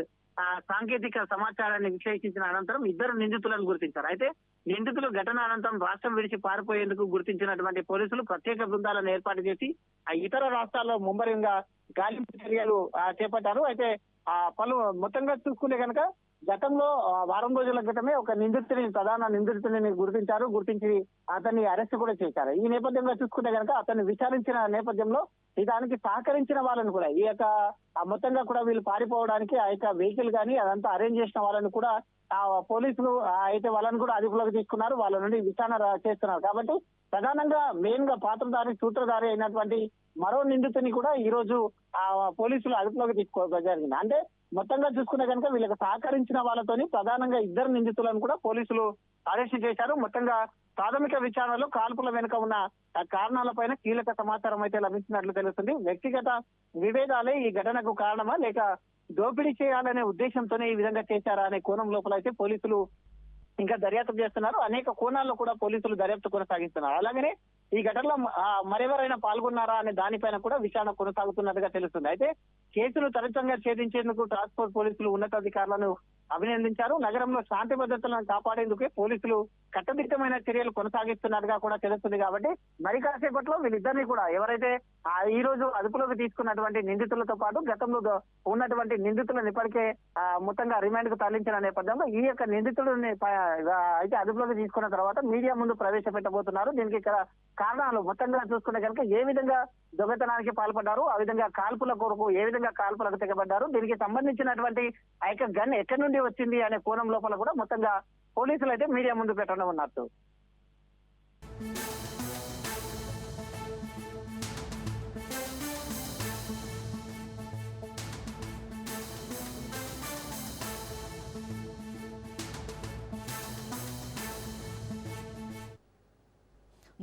Speaker 10: సాంకేతిక సమాచారాన్ని విశ్లేషించిన అనంతరం 2 నిందితులను గుర్తించారు. అయితే నిందితులు ఘటన అనంతరం రాష్ట్రం విడిచి పారిపోయేందుకు గుర్తించినటువంటి పోలీసులు ప్రత్యేక బృందాలను ఏర్పాటు చేసి ఇతర రాష్ట్రాల్లో ముమ్మరంగా గాలింపు చర్యలు చేపట్టారు. అయితే పలు మొత్తంగా చూసుకుంటే కనుక గతంలో వారం రోజుల క్రితమే ఒక ప్రధాన నిందితుడిని గుర్తించి అతన్ని అరెస్ట్ కూడా చేశారు. ఈ నేపథ్యంలో చూసుకుంటే కనుక అతన్ని విచారించిన నేపథ్యంలో దానికి సహకరించిన వాళ్ళని కూడా ఈ యొక్క మొత్తంగా కూడా వీళ్ళు పారిపోవడానికి ఆ యొక్క వెహికల్ కానీ అదంతా అరేంజ్ చేసిన వాళ్ళని కూడా పోలీసులు అయితే వాళ్ళని కూడా అదుపులోకి తీసుకున్నారు. వాళ్ళ నుండి విచారణ చేస్తున్నారు. కాబట్టి ప్రధానంగా మెయిన్ గా సూత్రధారి అయినటువంటి మరో నిందితుని కూడా ఈ రోజు పోలీసులు అదుపులోకి తీసుకోవడం జరిగింది. అంటే మొత్తంగా చూసుకునే కనుక వీళ్ళకి సహకరించిన వాళ్ళతోని ప్రధానంగా 2 నిందితులను కూడా పోలీసులు అరెస్ట్ చేశారు. మొత్తంగా ప్రాథమిక విచారణలో కాల్పుల వెనుక ఉన్న కారణాలపైన కీలక సమాచారం అయితే లభించినట్లు తెలుస్తుంది. వ్యక్తిగత విభేదాలే ఈ ఘటనకు కారణమా లేక దోపిడీ చేయాలనే ఉద్దేశంతోనే ఈ విధంగా చేశారా అనే కోణం లోపల అయితే పోలీసులు ఇంకా దర్యాప్తు చేస్తున్నారు. అనేక కోణాల్లో కూడా పోలీసులు దర్యాప్తు కొనసాగిస్తున్నారు. అలాగనే ఈ ఘటనలో మరెవరైనా పాల్గొన్నారా అనే దానిపైన కూడా విచారణ కొనసాగుతున్నట్టుగా తెలుస్తుంది. అయితే కేసును త్వరితంగా ఛేదించేందుకు టాస్క్ ఫోర్స్ పోలీసులు ఉన్నతాధికారులను అభినందించారు. నగరంలో శాంతి భద్రతలను కాపాడేందుకే పోలీసులు కట్టుదిట్టమైన చర్యలు కొనసాగిస్తున్నట్టుగా కూడా తెలుస్తుంది. కాబట్టి మరి కాసేపట్లో వీళ్ళిద్దరిని కూడా ఎవరైతే ఈ రోజు అదుపులోకి తీసుకున్నటువంటి నిందితులతో పాటు గతంలో ఉన్నటువంటి నిందితులను ఇప్పటికే మొత్తంగా రిమాండ్ కు తరలించిన నేపథ్యంలో ఈ యొక్క నిందితుడిని అయితే అదుపులోకి తీసుకున్న తర్వాత మీడియా ముందు ప్రవేశపెట్టబోతున్నారు. దీనికి ఇక్కడ కారణాలు మొత్తంగా చూసుకుంటే కనుక ఏ విధంగా దొంగతనానికి పాల్పడ్డారు, ఆ విధంగా కాల్పుల కొరకు ఏ విధంగా కాల్పులకు తెగబడ్డారు, దీనికి సంబంధించినటువంటి ఆ యొక్క గన్ ఎక్కడి నుండి వచ్చింది అనే కోణం లోపల కూడా మొత్తంగా పోలీసులు అయితే మీడియా ముందు పెట్టడం ఉన్నట్టు.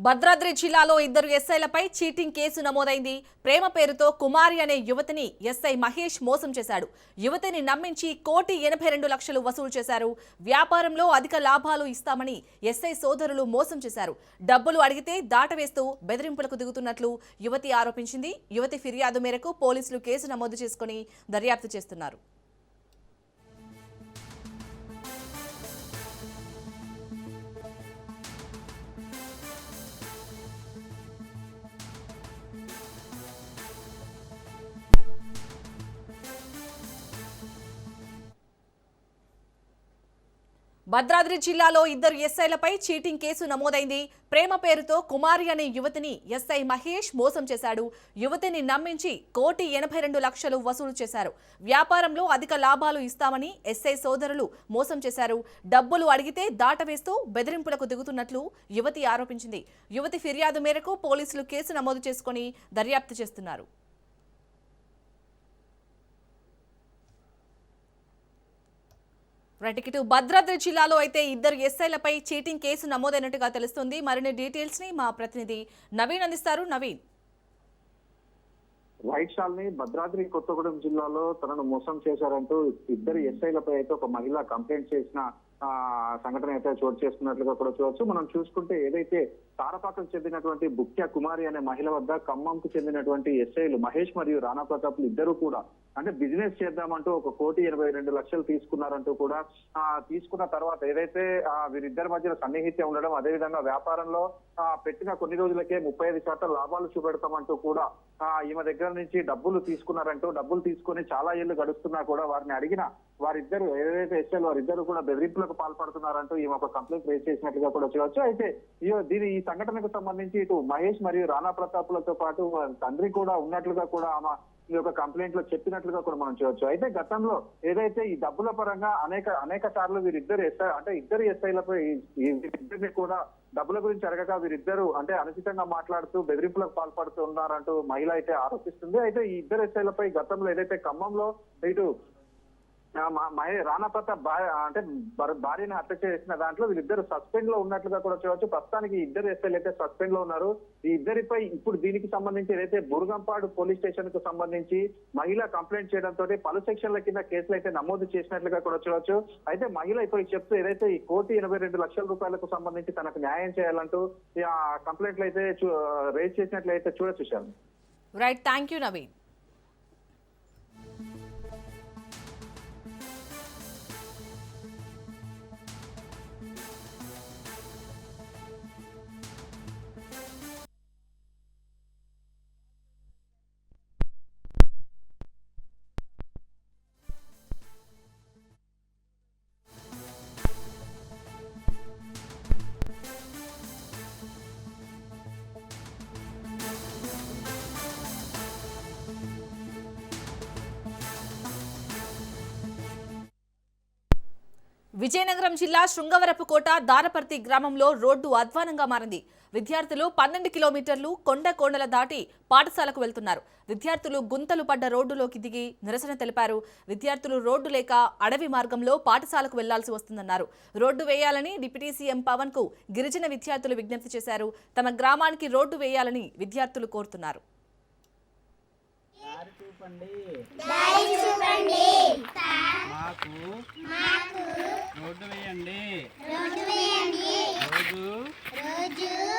Speaker 1: భద్రాద్రి జిల్లాలో 2 ఎస్ఐలపై చీటింగ్ కేసు నమోదైంది. ప్రేమ పేరుతో కుమారి అనే యువతిని ఎస్ఐ మహేష్ మోసం చేశాడు. యువతిని నమ్మించి 1,82,00,000 వసూలు చేశారు. వ్యాపారంలో అధిక లాభాలు ఇస్తామని ఎస్ఐ సోదరులు మోసం చేశారు. డబ్బులు అడిగితే దాటవేస్తూ బెదిరింపులకు దిగుతున్నట్లు యువతి ఆరోపించింది. యువతి ఫిర్యాదు మేరకు పోలీసులు కేసు నమోదు చేసుకుని దర్యాప్తు చేస్తున్నారు. భద్రాద్రి జిల్లాలో ఇద్దరు ఎస్ఐలపై చీటింగ్ కేసు నమోదైంది. ప్రేమ పేరుతో కుమారి అనే యువతిని ఎస్ఐ మహేష్ మోసం చేశాడు. యువతిని నమ్మించి 1,82,00,000 వసూలు చేశారు. వ్యాపారంలో అధిక లాభాలు ఇస్తామని ఎస్ఐ సోదరులు మోసం చేశారు. డబ్బులు అడిగితే దాటవేస్తూ బెదిరింపులకు దిగుతున్నట్లు యువతి ఆరోపించింది. యువతి ఫిర్యాదు మేరకు పోలీసులు కేసు నమోదు చేసుకుని దర్యాప్తు చేస్తున్నారు. రైట్, భద్రాద్రి జిల్లాలో అయితే ఇద్దరు ఎస్ఐలపై చీటింగ్ కేసు నమోదైనట్టుగా తెలుస్తుంది. మరిన్ని డీటెయిల్స్ ని మా ప్రతినిధి నవీన్ అందిస్తారు. నవీన్.
Speaker 7: వైట్ షాల్ని భద్రాద్రి కొత్తగూడెం జిల్లాలో తనను మోసం చేశారంటూ ఇద్దరు ఎస్ఐలపై అయితే ఒక మహిళ కంప్లైంట్ చేసిన సంఘటన అయితే చోటు చేసుకున్నట్లుగా కూడా చూడవచ్చు. మనం చూసుకుంటే ఏదైతే తారపాకకు చెందినటువంటి బుక్య కుమారి అనే మహిళ వద్ద ఖమ్మంకు చెందినటువంటి ఎస్ఐలు మహేష్ మరియు రాణా ప్రతాప్లు ఇద్దరు కూడా అంటే బిజినెస్ చేద్దామంటూ 1,82,00,000 తీసుకున్నారంటూ కూడా తీసుకున్న తర్వాత ఏదైతే వీరిద్దరి మధ్యన సన్నిహిత్యం ఉండడం, అదేవిధంగా వ్యాపారంలో పెట్టిన కొన్ని రోజులకే 35% లాభాలు చూపెడతామంటూ కూడా ఈమె దగ్గర నుంచి డబ్బులు తీసుకున్నారంటూ డబ్బులు తీసుకుని చాలా ఏళ్లు గడుస్తున్నా కూడా వారిని అడిగిన వారిద్దరు ఏదైతే ఎస్ఐలు వారిద్దరు కూడా బెదిరింపులకు పాల్పడుతున్నారంటూ ఈమె ఒక కంప్లైంట్ రేజ్ చేసినట్లుగా కూడా చూడవచ్చు. అయితే ఈ సంఘటనకు సంబంధించి ఇటు మహేష్ మరియు రాణా ప్రతాప్లతో పాటు తండ్రి కూడా ఉన్నట్లుగా కూడా ఆమె ఈ యొక్క కంప్లైంట్ లో చెప్పినట్లుగా కూడా మనం చూడవచ్చు. అయితే గతంలో ఏదైతే ఈ డబ్బుల పరంగా అనేక సార్లు వీరిద్దరు ఇద్దరు ఎస్ఐలపై వీరిద్దరిని కూడా డబ్బుల గురించి అడగక వీరిద్దరు అంటే అనుచితంగా మాట్లాడుతూ బెదిరింపులకు పాల్పడుతున్నారంటూ మహిళ అయితే ఆరోపిస్తుంది. అయితే ఈ ఇద్దరు ఎస్ఐలపై గతంలో ఏదైతే ఖమ్మంలో ఇటు రాణా ప్రతాప్ భార్యను హత్య చేసిన దాంట్లో వీళ్ళిద్దరు సస్పెండ్ లో ఉన్నట్లుగా కూడా చూడవచ్చు. ప్రస్తుతానికి ఇద్దరు ఎస్ఐలు అయితే సస్పెండ్ లో ఉన్నారు. ఈ ఇద్దరిపై ఇప్పుడు దీనికి సంబంధించి ఏదైతే బురుగంపాడు పోలీస్ స్టేషన్ కు సంబంధించి మహిళ కంప్లైంట్ చేయడంతో పలు సెక్షన్ల కింద కేసులు అయితే నమోదు చేసినట్లుగా కూడా చూడవచ్చు. అయితే మహిళ ఇప్పుడు చెప్తూ ఏదైతే ఈ 1,82,00,000 సంబంధించి తనకు న్యాయం చేయాలంటూ కంప్లైంట్లు అయితే రేజ్ చేసినట్లయితే చూడొచ్చు.
Speaker 1: Right, thank you Naveen. Vizianagaram జిల్లా శృంగవరపుకోట దారపర్తి గ్రామంలో రోడ్డు అధ్వానంగా మారింది. విద్యార్థులు 12 కిలోమీటర్లు కొండల దాటి పాఠశాలకు వెళ్తున్నారు. విద్యార్థులు గుంతలు పడ్డ రోడ్డులోకి దిగి నిరసన తెలిపారు. విద్యార్థులు రోడ్డు లేక అడవి మార్గంలో పాఠశాలకు వెళ్లాల్సి వస్తుందన్నారు. రోడ్డు వేయాలని డిప్యూటీ సీఎం పవన్ కు గిరిజన విద్యార్థులు విజ్ఞప్తి చేశారు. తమ గ్రామానికి రోడ్డు వేయాలని విద్యార్థులు కోరుతున్నారు.
Speaker 9: రోడ్డు వేయండి. రోజు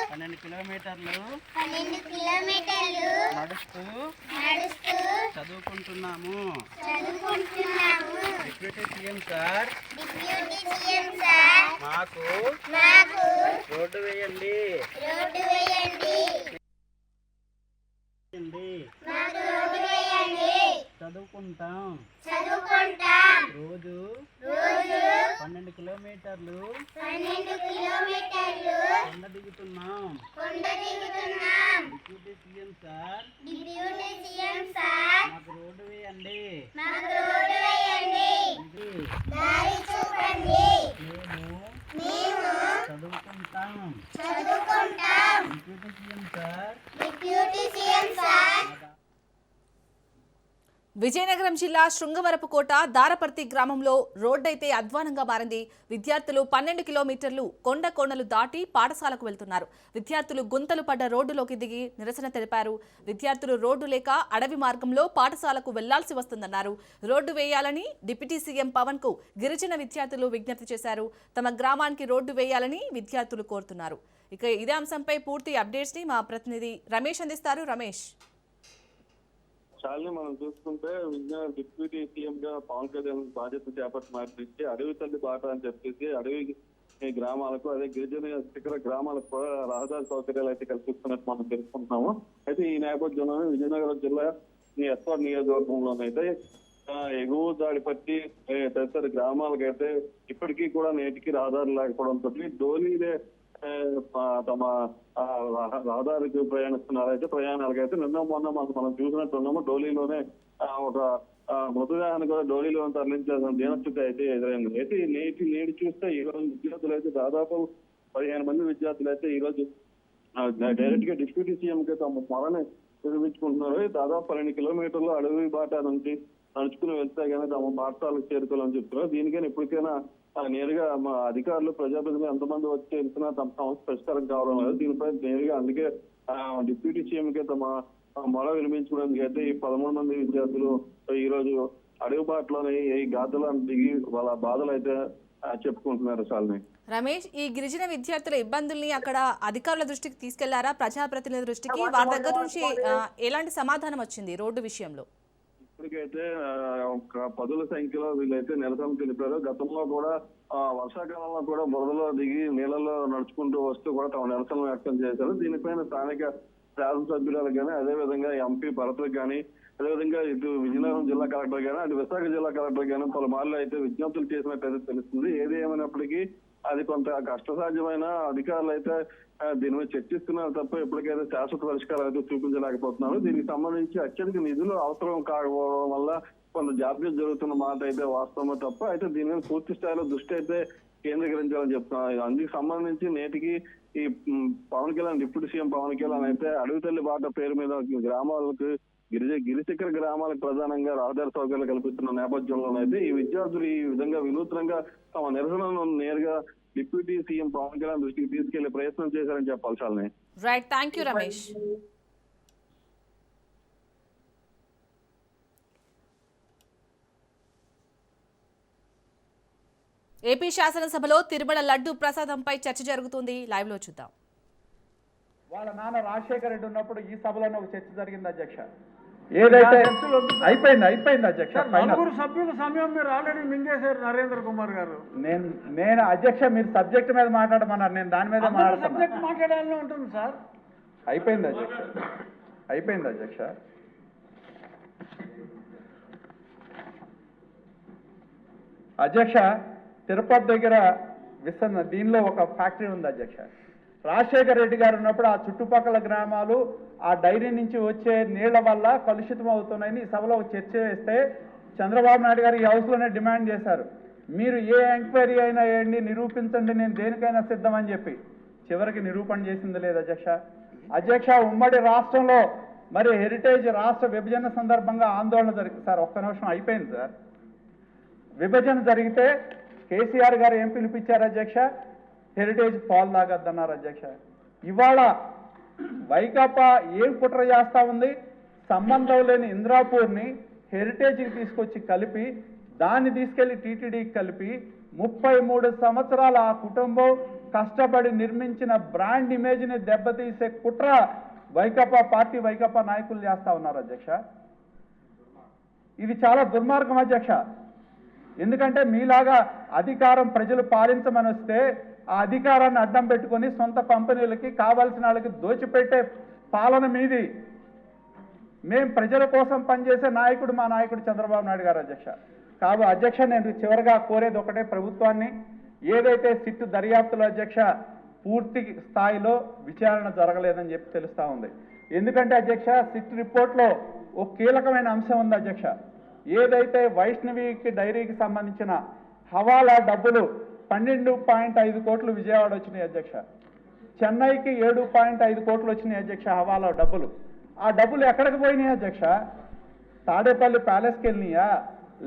Speaker 9: 12 కిలోమీటర్లు నడుస్తూ చదువుకుంటున్నాము. డిప్యూటీ సీఎం సార్ మాకు రోడ్డు వేయండి. చదువుకుంటాం. రోజు 12 కిలోమీటర్లు కొండ దిగుతున్నాం. డిప్యూటీ సీఎం సార్ మాకు రోడ్డు వేయండి. మేము చదువుకుంటాం. Deputy CM sir.
Speaker 1: విజయనగరం జిల్లా శృంగవరపుకోట దారపర్తి గ్రామంలో రోడ్డైతే అధ్వానంగా మారింది. విద్యార్థులు 12 కిలోమీటర్లు కొండలు దాటి పాఠశాలకు వెళ్తున్నారు. విద్యార్థులు గుంతలు పడ్డ రోడ్డులోకి దిగి నిరసన తెలిపారు. విద్యార్థులు రోడ్డు లేక అడవి మార్గంలో పాఠశాలకు వెళ్లాల్సి వస్తుందన్నారు. రోడ్డు వేయాలని డిప్యూటీ సీఎం పవన్ కు గిరిజన విద్యార్థులు విజ్ఞప్తి చేశారు. తమ గ్రామానికి రోడ్డు వేయాలని విద్యార్థులు కోరుతున్నారు. ఇక ఇదే అంశంపై పూర్తి అప్డేట్స్ ని మా ప్రతినిధి రమేష్ అందిస్తారు. రమేష్.
Speaker 11: చాలా మనం చూసుకుంటే డిప్యూటీ సీఎం గా పవన్ కళ్యాణ్ బాధ్యత చేపట్టి అడవి తల్లి బాట అని చెప్పేసి అడవి గ్రామాలకు అదే గిరిజన శిఖర గ్రామాలకు కూడా రహదారి సౌకర్యాలు అయితే కల్పిస్తున్నట్టు మనం తెలుసుకుంటున్నాము. అయితే ఈ నేపథ్యంలో విజయనగరం జిల్లా ఎస్ఆర్ నియోజకవర్గంలోనైతే ఎగువ దాడిపట్టి తదితర గ్రామాలకైతే ఇప్పటికీ కూడా నేటికి రహదారులు లేకపోవడంతో డోలీలే తమ రహదారికి ప్రయాణిస్తున్నారైతే ప్రయాణాలకైతే నిన్న మొన్న మనం చూసినట్టున్నాము. డోలీలోనే ఒక మృతదేహాన్ని కూడా డోలీలో తరలించాల్సిన దీనస్థితి అయితే ఎదురైంది. అయితే నేటి చూస్తే ఈ రోజు విద్యార్థులు అయితే దాదాపు 15 మంది విద్యార్థులు అయితే ఈ రోజు డైరెక్ట్ గా డిప్యూటీ సీఎం కి తమ మొరని నిర్మించుకుంటున్నారు. దాదాపు 12 కిలోమీటర్లు అడవి బాట నుంచి నడుచుకుని వెళ్తే కానీ తమ పాఠశాలకు చేరుకోవాలని చెప్తున్నారు. దీనికైనా ఇప్పటికైనా నేరుగా మా అధికారులు ప్రజాప్రతినిధులు ఎంతమంది వచ్చి వెళ్తున్నా తమ సమస్య పరిష్కారం కావడం లేదు. దీనిపై నేరుగా అందుకే డిప్యూటీ సీఎం కి తమ మొర వినిపించుకోవడానికి అయితే ఈ 13 మంది విద్యార్థులు ఈ రోజు అడవి బాటలోని ఈ గాథలను దిగి వాళ్ళ బాధలు అయితే చెప్పుకుంటున్నారు. శాలిని,
Speaker 1: రమేష్, ఈ గిరిజన విద్యార్థుల ఇబ్బందుల్ని అక్కడ అధికారుల దృష్టికి తీసుకెళ్లారా? ప్రజాప్రతినిధుల దృష్టికి వారి దగ్గర నుంచి ఎలాంటి సమాధానం వచ్చింది రోడ్డు విషయంలో?
Speaker 11: ఇప్పటికైతే ఒక 10ల సంఖ్యలో వీళ్ళైతే నిరసన తెలిపారు. గతంలో కూడా వర్షాకాలంలో కూడా బురదలో దిగి నీళ్ళలో నడుచుకుంటూ వస్తూ కూడా తమ నిరసన వ్యక్తం చేశారు. దీనిపైన స్థానిక శాసనసభ్యులకు కానీ, అదేవిధంగా ఎంపీ భరత్లకు కానీ, అదేవిధంగా ఇటు విజయనగరం జిల్లా కలెక్టర్ కానీ, అటు విశాఖ జిల్లా కలెక్టర్ కానీ పలుమార్లు అయితే విజ్ఞప్తులు చేసినట్టయితే తెలుస్తుంది. ఏది ఏమైనప్పటికీ అది కొంత కష్టసాధ్యమైన అధికారులు అయితే దీని మీద చర్చిస్తున్నారు తప్ప ఇప్పటికైతే శాశ్వత పరిష్కారం అయితే చూపించలేకపోతున్నారు. దీనికి సంబంధించి అత్యధిక నిధులు అవసరం కాకపోవడం వల్ల కొంత జాప్యం జరుగుతున్న మాట అయితే వాస్తవమే తప్ప అయితే దీని మీద పూర్తి స్థాయిలో దృష్టి అయితే కేంద్రీకరించాలని చెప్తున్నారు. అందుకు సంబంధించి నేటికి ఈ పవన్ కళ్యాణ్ డిప్యూటీ సీఎం పవన్ కళ్యాణ్ అయితే అడవి తల్లి బాట పేరు మీద గ్రామాలకు గిరిశిఖర గ్రామాలకు ప్రధానంగా రహదారి సౌకర్యాలు కల్పిస్తున్న నేపథ్యంలోనైతే ఈ విద్యార్థులు ఈ విధంగా వినూత్నంగా తమ నిరసనను నేరుగా డిప్యూటీ సీఎం పవన్ కళ్యాణ్ దృష్టికి తీసుకెళ్లే ప్రయత్నం చేశారని చెప్పాలి. చాలని
Speaker 1: right, thank you Ramesh. AP శాసనసభలో తిరుమల లడ్డు ప్రసాదంపై చర్చ జరుగుతుంది. లైవ్ లో చూద్దాం.
Speaker 12: వాళ్ళ నాన్న రాజశేఖర రెడ్డి ఉన్నప్పుడు ఈ సభలోనే ఒక చర్చ జరిగింది అధ్యక్ష. ఏదైతే అయిపోయింది అధ్యక్ష.
Speaker 4: 4 సభ్యుల సమయం మీరు ఆల్రెడీ మింగేశారు నరేంద్ర కుమార్ గారు.
Speaker 12: నేను అధ్యక్ష మీరు సబ్జెక్ట్ మీద మాట్లాడమన్నారు, నేను దాని మీద
Speaker 4: సబ్జెక్ట్ మాట్లాడాలని ఉంటుంది సార్.
Speaker 12: అయిపోయింది అధ్యక్ష. అధ్యక్ష, తిరుపతి దగ్గర దీనిలో ఒక ఫ్యాక్టరీ ఉంది అధ్యక్ష. రాజశేఖర రెడ్డి గారు ఉన్నప్పుడు ఆ చుట్టుపక్కల గ్రామాలు ఆ డైరీ నుంచి వచ్చే నీళ్ల వల్ల కలుషితం అవుతున్నాయని ఈ సభలో చర్చ వేస్తే చంద్రబాబు నాయుడు గారు ఈ హౌస్లోనే డిమాండ్ చేశారు, మీరు ఏ ఎంక్వైరీ అయినా వేయండి, నిరూపించండి, నేను దేనికైనా సిద్ధమని చెప్పి. చివరికి నిరూపణ చేసింది లేదు అధ్యక్ష. ఉమ్మడి రాష్ట్రంలో మరి హెరిటేజ్ రాష్ట్ర విభజన సందర్భంగా ఆందోళన జరిగింది సార్. ఒక్క నిమిషం, అయిపోయింది సార్. విభజన జరిగితే కేసీఆర్ గారు ఏం పిలిపించారు అధ్యక్ష? హెరిటేజ్ పాలు తాగద్దన్నారు అధ్యక్ష. ఇవాళ వైకాపా ఏం కుట్ర చేస్తా ఉంది? సంబంధం లేని ఇంద్రాపూర్ని హెరిటేజ్కి తీసుకొచ్చి కలిపి దాన్ని తీసుకెళ్లి టీటీడీకి కలిపి 33 సంవత్సరాల ఆ కుటుంబం కష్టపడి నిర్మించిన బ్రాండ్ ఇమేజ్ని దెబ్బతీసే కుట్ర వైకాపా నాయకులు చేస్తా ఉన్నారు అధ్యక్ష. ఇది చాలా దుర్మార్గం అధ్యక్ష. ఎందుకంటే మీలాగా అధికారం ప్రజలు పాలించమని వస్తే ఆ అధికారాన్ని అడ్డం పెట్టుకొని సొంత కంపెనీలకి కావాల్సిన వాళ్ళకి దోచిపెట్టే పాలన మీది. మేం ప్రజల కోసం పనిచేసే నాయకుడు మా నాయకుడు చంద్రబాబు నాయుడు గారు అధ్యక్ష. అధ్యక్ష, నేను చివరిగా కోరేది ఒకటే, ప్రభుత్వాన్ని ఏదైతే సిట్టు దర్యాప్తులో అధ్యక్ష పూర్తి స్థాయిలో విచారణ జరగలేదని చెప్పి తెలుస్తా ఉంది. ఎందుకంటే అధ్యక్ష సిట్ రిపోర్ట్లో ఒక కీలకమైన అంశం ఉంది అధ్యక్ష. ఏదైతే వైష్ణవికి డైరీకి సంబంధించిన హవాలా డబ్బులు 12.5 కోట్లు విజయవాడ వచ్చినాయి అధ్యక్ష. చెన్నైకి 7.5 కోట్లు వచ్చినాయి అధ్యక్ష హవాలా డబ్బులు. ఆ డబ్బులు ఎక్కడికి పోయినాయి అధ్యక్ష? తాడేపల్లి ప్యాలెస్కి వెళ్ళినాయా,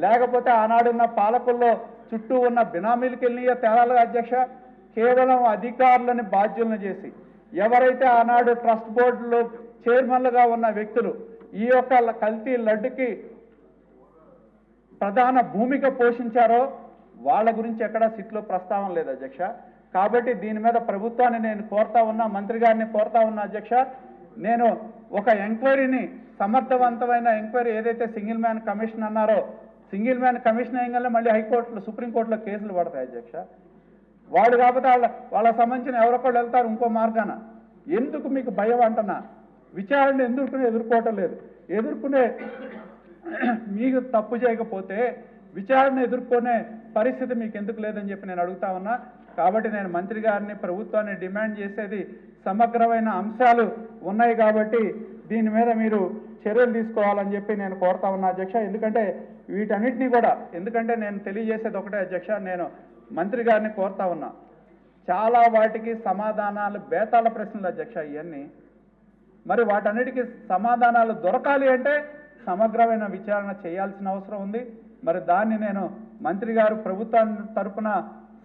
Speaker 12: లేకపోతే ఆనాడున్న పాలకుల్లో చుట్టూ ఉన్న బినామీలకు వెళ్ళినాయా? తేడాలుగా అధ్యక్ష. కేవలం అధికారులని బాధ్యులను చేసి ఎవరైతే ఆనాడు ట్రస్ట్ బోర్డులో చైర్మన్లుగా ఉన్న వ్యక్తులు ఈ యొక్క కల్తీ లడ్డుకి ప్రధాన భూమిక పోషించారో వాళ్ళ గురించి ఎక్కడా సిట్లో ప్రస్తావన లేదు అధ్యక్ష. కాబట్టి దీని మీద ప్రభుత్వాన్ని నేను కోరుతా ఉన్నా, మంత్రి గారిని కోరుతా ఉన్నా అధ్యక్ష. నేను ఒక ఎంక్వైరీని, సమర్థవంతమైన ఎంక్వైరీ ఏదైతే సింగిల్ మ్యాన్ కమిషన్ అన్నారో, సింగిల్ మ్యాన్ కమిషన్ అయ్యగానే మళ్ళీ హైకోర్టులో సుప్రీంకోర్టులో కేసులు పడతాయి అధ్యక్ష. వాడు కాకపోతే వాళ్ళకి సంబంధించిన ఎవరొకళ్ళు వెళ్తారు ఇంకో మార్గాన. ఎందుకు మీకు భయం అంటున్నా? విచారణ ఎందుకు ఎదుర్కోవటం లేదు? ఎదుర్కొనే మీకు తప్పు చేయకపోతే విచారణ ఎదుర్కొనే పరిస్థితి మీకు ఎందుకు లేదని చెప్పి నేను అడుగుతా ఉన్నా. కాబట్టి నేను మంత్రి గారిని, ప్రభుత్వాన్ని డిమాండ్ చేసేది సమగ్రమైన అంశాలు ఉన్నాయి కాబట్టి దీని మీద మీరు చర్యలు తీసుకోవాలని చెప్పి నేను కోరుతా ఉన్నా అధ్యక్ష. ఎందుకంటే వీటన్నిటినీ కూడా, ఎందుకంటే నేను తెలియజేసేది ఒకటే అధ్యక్ష, నేను మంత్రి గారిని కోరుతా ఉన్నా, చాలా వాటికి సమాధానాలు బేతాళ ప్రశ్నలు అధ్యక్ష ఇవన్నీ. మరి వాటన్నిటికీ సమాధానాలు దొరకాలి అంటే సమగ్రమైన విచారణ చేయాల్సిన అవసరం ఉంది. మరి దాన్ని నేను మంత్రి గారు ప్రభుత్వం తరపున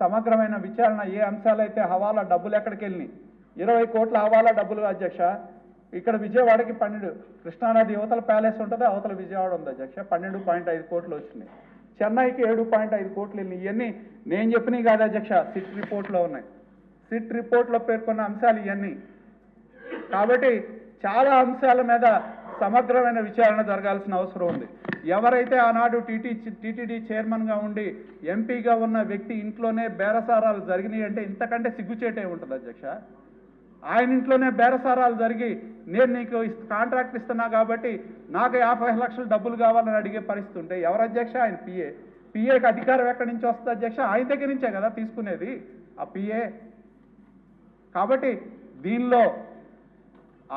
Speaker 12: సమగ్రమైన విచారణ, ఏ అంశాలైతే హవాలా డబ్బులు ఎక్కడికి వెళ్ళినాయి, 20 కోట్ల హవాలా డబ్బులు అధ్యక్ష. ఇక్కడ విజయవాడకి 12, కృష్ణానది యువతల ప్యాలెస్ ఉంటుంది, అవతల విజయవాడ ఉంది అధ్యక్ష, 12.5 కోట్లు వచ్చినాయి. చెన్నైకి 7.5 కోట్లు వెళ్ళినాయి. ఇవన్నీ నేను చెప్పినవి కాదు అధ్యక్ష, సిట్ రిపోర్ట్లో ఉన్నాయి. సిట్ రిపోర్ట్లో పేర్కొన్న అంశాలు ఇవన్నీ. కాబట్టి చాలా అంశాల మీద సమగ్రమైన విచారణ జరగాల్సిన అవసరం ఉంది. ఎవరైతే ఆనాడు టీటీడీ చైర్మన్గా ఉండి ఎంపీగా ఉన్న వ్యక్తి ఇంట్లోనే బేరసారాలు జరిగినాయి అంటే ఇంతకంటే సిగ్గుచేటే ఉంటుంది అధ్యక్ష. ఆయన ఇంట్లోనే బేరసారాలు జరిగి నేను నీకు కాంట్రాక్ట్ ఇస్తున్నా కాబట్టి నాకు 50 లక్షలు డబ్బులు కావాలని అడిగే పరిస్థితి ఉంటే ఎవరు అధ్యక్ష? ఆయన పిఏకి అధికారం ఎక్కడి నుంచి వస్తుంది అధ్యక్ష? ఆయన దగ్గర నుంచే కదా తీసుకునేది ఆ పిఏ. కాబట్టి దీనిలో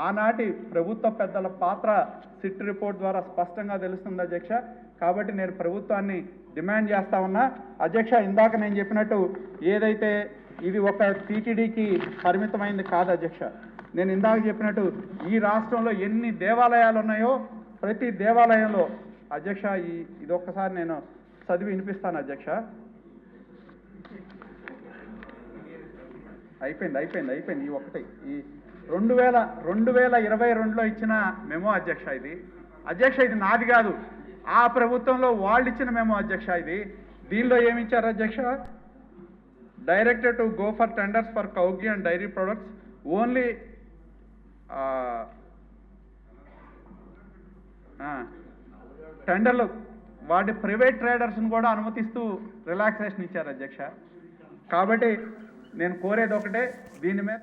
Speaker 12: ఆనాటి ప్రభుత్వ పెద్దల పాత్ర సిట్ రిపోర్ట్ ద్వారా స్పష్టంగా తెలుస్తుంది అధ్యక్ష. కాబట్టి నేను ప్రభుత్వాన్ని డిమాండ్ చేస్తా ఉన్నా అధ్యక్ష. ఇందాక నేను చెప్పినట్టు ఏదైతే ఇది ఒక టీటీడీకి పరిమితమైంది కాదు అధ్యక్ష. నేను ఇందాక చెప్పినట్టు ఈ రాష్ట్రంలో ఎన్ని దేవాలయాలు ఉన్నాయో ప్రతి దేవాలయంలో అధ్యక్ష ఇది ఒక్కసారి నేను చదివి వినిపిస్తాను అధ్యక్ష. అయిపోయింది ఈ ఒకటి. ఈ 2022లో ఇచ్చిన మెమో అధ్యక్ష ఇది. అధ్యక్ష ఇది నాది కాదు, ఆ ప్రభుత్వంలో వాళ్ళు ఇచ్చిన మెమో అధ్యక్ష ఇది. దీనిలో ఏమిచ్చారు అధ్యక్ష? Directed to go for tenders for cow ghee and dairy products only టెండర్లు వాటి ప్రైవేట్ ట్రేడర్స్ని కూడా అనుమతిస్తూ రిలాక్సేషన్ ఇచ్చారు అధ్యక్ష. కాబట్టి నేను కోరేది ఒకటే, దీని మీద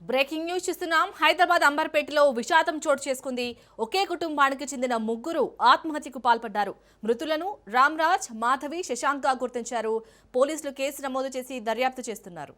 Speaker 1: బ్రేకింగ్ న్యూస్ చూస్తున్నాం. హైదరాబాద్ అంబర్పేటలో విషాదం చోటు చేసుకుంది. ఒకే కుటుంబానికి చెందిన 3 ఆత్మహత్యకు పాల్పడ్డారు. మృతులను రామ్రాజ్, మాధవి, శశాంక్ గా గుర్తించారు. పోలీసులు కేసు నమోదు చేసి దర్యాప్తు చేస్తున్నారు.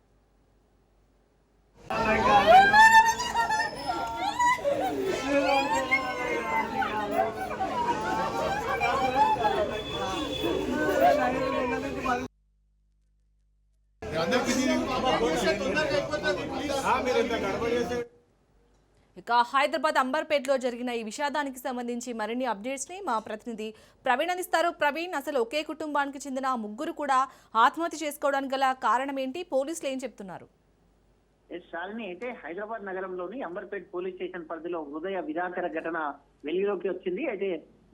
Speaker 1: ఇక హైదరాబాద్ అంబర్పేటలో జరిగిన ఈ విషాదానికి సంబంధించి మరిన్ని అప్డేట్స్ ని మా ప్రతినిధి ప్రవీణ్ అందిస్తారు. ప్రవీణ్, అసలు ఒకే కుటుంబానికి చెందిన 3 కూడా ఆత్మహత్య చేసుకోవడానికి గల కారణం ఏంటి? పోలీసులు ఏం చెప్తున్నారు?
Speaker 10: శాలిని, అయితే హైదరాబాద్ నగరంలోని అంబర్పేట్ పోలీస్ స్టేషన్ పరిధిలో హృదయ విదాకర ఘటన వెలుగులోకి వచ్చింది. అయితే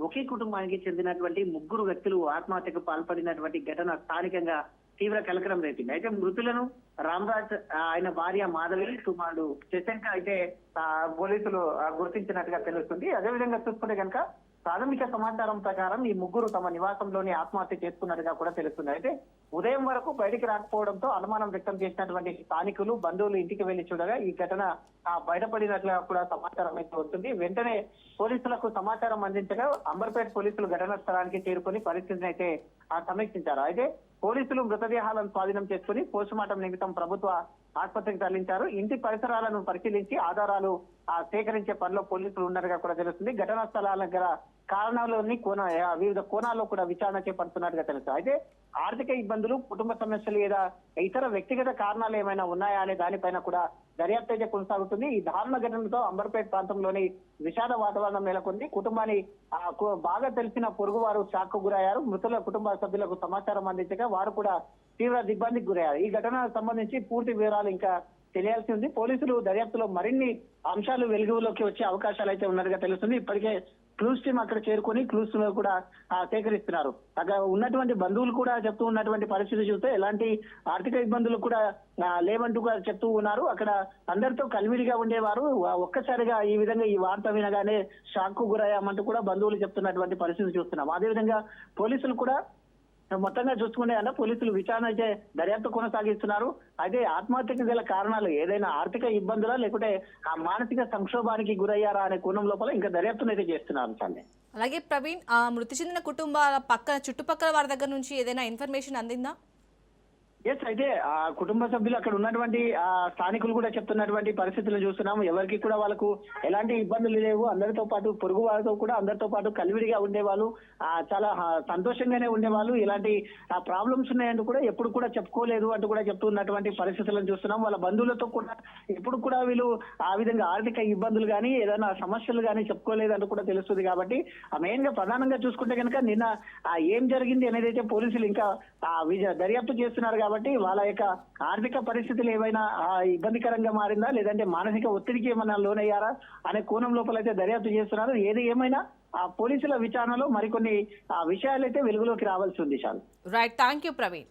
Speaker 10: ఒకే కుటుంబానికి చెందినటువంటి 3 వ్యక్తులు ఆత్మహత్యకు పాల్పడినటువంటి ఘటన స్థానికంగా తీవ్ర కలకలం రేపింది. అయితే మృతులను రామ్రాజ్, ఆయన భార్య మాధవి, కుమారుడు శశాంక్ అయితే పోలీసులు గుర్తించినట్టుగా తెలుస్తుంది. అదేవిధంగా చూసుకుంటే కనుక ప్రాథమిక సమాచారం ప్రకారం ఈ 3 తమ నివాసంలోని ఆత్మహత్య చేసుకున్నట్టుగా కూడా తెలుస్తుంది. అయితే ఉదయం వరకు బయటికి రాకపోవడంతో అనుమానం వ్యక్తం చేసినటువంటి స్థానికులు, బంధువులు ఇంటికి వెళ్లి చూడగా ఈ ఘటన బయటపడినట్లుగా కూడా సమాచారం అయితే వస్తుంది. వెంటనే పోలీసులకు సమాచారం అందించగా అంబర్పేట్ పోలీసులు ఘటనా స్థలానికి చేరుకుని పరిస్థితిని అయితే సమీక్షించారు. అయితే పోలీసులు మృతదేహాలను స్వాధీనం చేసుకుని పోస్టుమార్టం నిమిత్తం ప్రభుత్వ ఆసుపత్రికి తరలించారు. ఇంటి పరిసరాలను పరిశీలించి ఆధారాలు సేకరించే పనిలో పోలీసులు ఉన్నట్టుగా కూడా తెలుస్తుంది. ఘటనా స్థలాల గల కారణాలని వివిధ కోణాల్లో కూడా విచారణ చేపడుతున్నట్టుగా తెలుస్తుంది. అయితే ఆర్థిక ఇబ్బందులు, కుటుంబ సమస్యలు లేదా ఇతర వ్యక్తిగత కారణాలు ఏమైనా ఉన్నాయా అనే దానిపైన కూడా దర్యాప్తు అయితే కొనసాగుతుంది. ఈ దారుణ ఘటనతో అంబర్పేట్ ప్రాంతంలోని విషాద వాతావరణం నెలకొంది. కుటుంబాన్ని బాగా తెలిసిన పొరుగు వారు షాక్ కు గురయ్యారు. మృతుల కుటుంబ సభ్యులకు సమాచారం అందించగా వారు కూడా తీవ్ర దిగ్బంధికి గురయ్యారు. ఈ ఘటనకు సంబంధించి పూర్తి వివరాలు ఇంకా తెలియాల్సి ఉంది. పోలీసులు దర్యాప్తులో మరిన్ని అంశాలు వెలుగులోకి వచ్చే అవకాశాలు అయితే ఉన్నట్టుగా తెలుస్తుంది. ఇప్పటికే క్లూస్ టీమ్ అక్కడ చేరుకొని క్లూస్ కూడా సేకరిస్తున్నారు. అక్కడ ఉన్నటువంటి బంధువులు కూడా చెప్తూ ఉన్నటువంటి పరిస్థితి చూస్తే ఎలాంటి ఆర్థిక ఇబ్బందులు కూడా లేవంటూ కూడా చెప్తూ ఉన్నారు. అక్కడ అందరితో కలివిడిగా ఉండేవారు. ఒక్కసారిగా ఈ విధంగా ఈ వార్త వినగానే షాక్ కు గురయ్యామంటూ కూడా బంధువులు చెప్తున్నటువంటి పరిస్థితి చూస్తున్నాం. అదేవిధంగా పోలీసులు కూడా మొత్తంగా చూసుకునే అన్న పోలీసులు విచారణ అయితే దర్యాప్తు కొనసాగిస్తున్నారు. అయితే ఆత్మహత్యకు గల కారణాలు ఏదైనా ఆర్థిక ఇబ్బందులా లేకుంటే ఆ మానసిక సంక్షోభానికి గురయ్యారా అనే కోణం లోపల ఇంకా దర్యాప్తును అయితే చేస్తున్నారు. సండే
Speaker 1: అలాగే ప్రవీణ్, మృతి చెందిన కుటుంబాల చుట్టుపక్కల వారి దగ్గర నుంచి ఏదైనా ఇన్ఫర్మేషన్ అందిందా?
Speaker 10: ఎస్, అయితే ఆ కుటుంబ సభ్యులు అక్కడ ఉన్నటువంటి స్థానికులు కూడా చెప్తున్నటువంటి పరిస్థితులు చూస్తున్నాము. ఎవరికి కూడా వాళ్ళకు ఎలాంటి ఇబ్బందులు లేవు. అందరితో పాటు పొరుగు వారితో కూడా అందరితో పాటు కలివిడిగా ఉండేవాళ్ళు, చాలా సంతోషంగానే ఉండేవాళ్ళు. ఇలాంటి ప్రాబ్లమ్స్ ఉన్నాయంటూ కూడా ఎప్పుడు కూడా చెప్పుకోలేదు అంటూ కూడా చెప్తున్నటువంటి పరిస్థితులను చూస్తున్నాం. వాళ్ళ బంధువులతో కూడా ఎప్పుడు కూడా వీళ్ళు ఆ విధంగా ఆర్థిక ఇబ్బందులు కానీ ఏదైనా సమస్యలు కానీ చెప్పుకోలేదు అంటూ కూడా తెలుస్తుంది. కాబట్టి మెయిన్ గా ప్రధానంగా చూసుకుంటే కనుక నిన్న ఏం జరిగింది అనేది అయితే పోలీసులు ఇంకా దర్యాప్తు చేస్తున్నారు. కాబట్టి వాళ్ళ యొక్క ఆర్థిక పరిస్థితులు ఏమైనా ఇబ్బందికరంగా మారిందా లేదంటే మానసిక ఒత్తిడికి ఏమైనా లోనయ్యారా అనే కోణం లోపల అయితే దర్యాప్తు చేస్తున్నారు. ఏది ఏమైనా ఆ పోలీసుల విచారణలో మరికొన్ని విషయాలైతే వెలుగులోకి రావాల్సి ఉంది. చాలు.
Speaker 1: Right, thank you Praveen.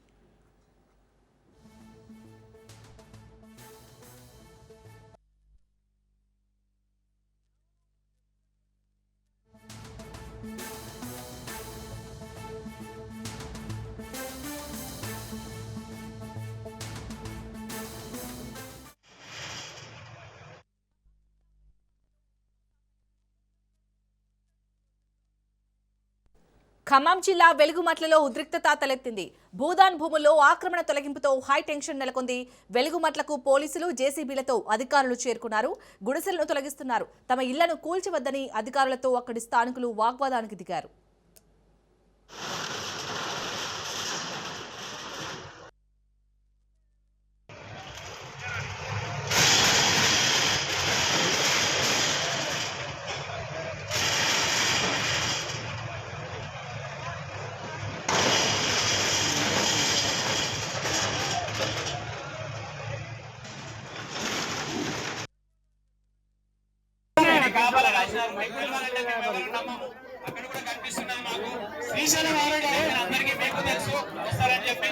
Speaker 1: Khammam జిల్లా వెలుగుమట్లలో ఉద్రిక్తత తలెత్తింది. భూదాన్ భూముల్లో ఆక్రమణ తొలగింపుతో హై టెన్షన్ నెలకొంది. వెలుగుమట్లకు పోలీసులు జేసీబీలతో అధికారులు చేరుకున్నారు. గుడిసెలను తొలగిస్తున్నారు. తమ ఇళ్లను కూల్చవద్దని అధికారులతో అక్కడి స్థానికులు వాగ్వాదానికి దిగారు.
Speaker 13: అక్కడ కూడా కనిపిస్తున్నది మాకు. శ్రీశైలం అందరికీ మీకు తెలుసు వస్తారని చెప్పి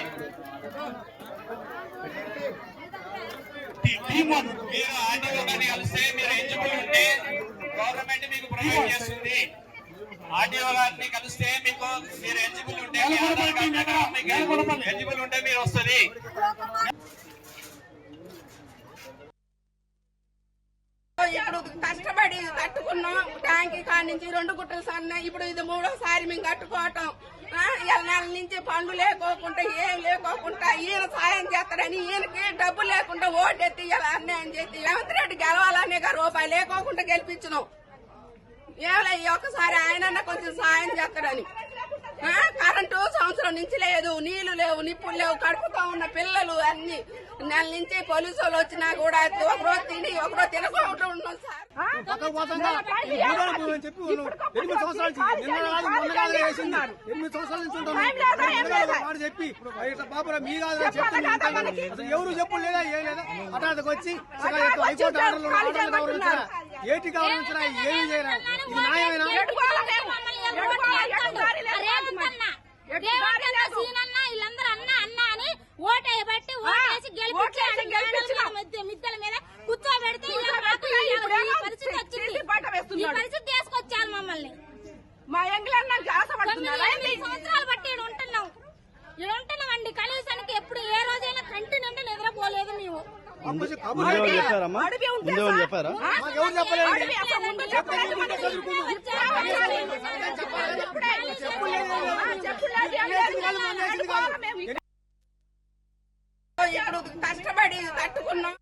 Speaker 13: మీరు ఆర్టీఓ గారిని కలిస్తే మీరు ఎలిజిబుల్ ఉంటే గవర్నమెంట్ మీకు ప్రొవైడ్ చేస్తుంది. ఆర్టీఓ గారిని కలిస్తే మీకు మీరు ఎలిజిబుల్ ఉంటే ఎలిజిబుల్ ఉంటే మీరు వస్తుంది.
Speaker 14: ఇప్పుడు కష్టపడి కట్టుకున్నాం. ట్యాంకీ కాడి నుంచి 2 గుట్టలు సన్నాయి. ఇప్పుడు ఇది 3వసారి మేము కట్టుకోవటం. నెల నుంచి పండ్లు లేకోకుండా ఏం లేకోకుండా ఈయన సాయం చేస్తాడని ఈయనకి డబ్బు లేకుండా ఓటెత్తి ఇలా అన్యాయం చేసి రేవంత్ రెడ్డి గెలవాలనే రూపాయి లేకోకుండా గెలిపించినాం. ఏమలే ఈ ఒక్కసారి ఆయన కొంచెం సాయం చేస్తాడని. కరెంటు సంవత్సరం నుంచి లేదు, నీళ్లు లేవు, నిప్పులు లేవు, కడుపుతో ఉన్న పిల్లలు అన్ని నెల నుంచి పోలీసు వాళ్ళు వచ్చినా కూడా ఒకరోజు తిని ఒకరోజు తినకుండా ఉన్నాం సార్.
Speaker 8: ఎవరు చెప్పు లేదా ఏం లేదా హఠాత్తుగా వచ్చి హైకోర్టు ఆర్డర్లు ఏటి కావాలంటున్నా ఏమి చేయరా? ఇది న్యాయమైన
Speaker 15: వీళ్ళందరూ అన్న అన్న అని ఓటేయబట్టి ఓటేసి గెలిపించి మిద్దల మీద కూర్చోబెడితే పరిస్థితి వచ్చింది. ఈ పరిస్థితి తీసుకొచ్చారు మమ్మల్ని.
Speaker 14: మా
Speaker 15: సంవత్సరాలు బట్టి ఇక్కడ ఉంటున్నాం అండి. కనీసానికి ఎప్పుడు ఏ రోజైనా కంటి నుండి నిద్రపోలేదు మేము.
Speaker 8: చెప్పారా?
Speaker 14: ఇప్పుడు కష్టపడి కట్టుకున్నాం.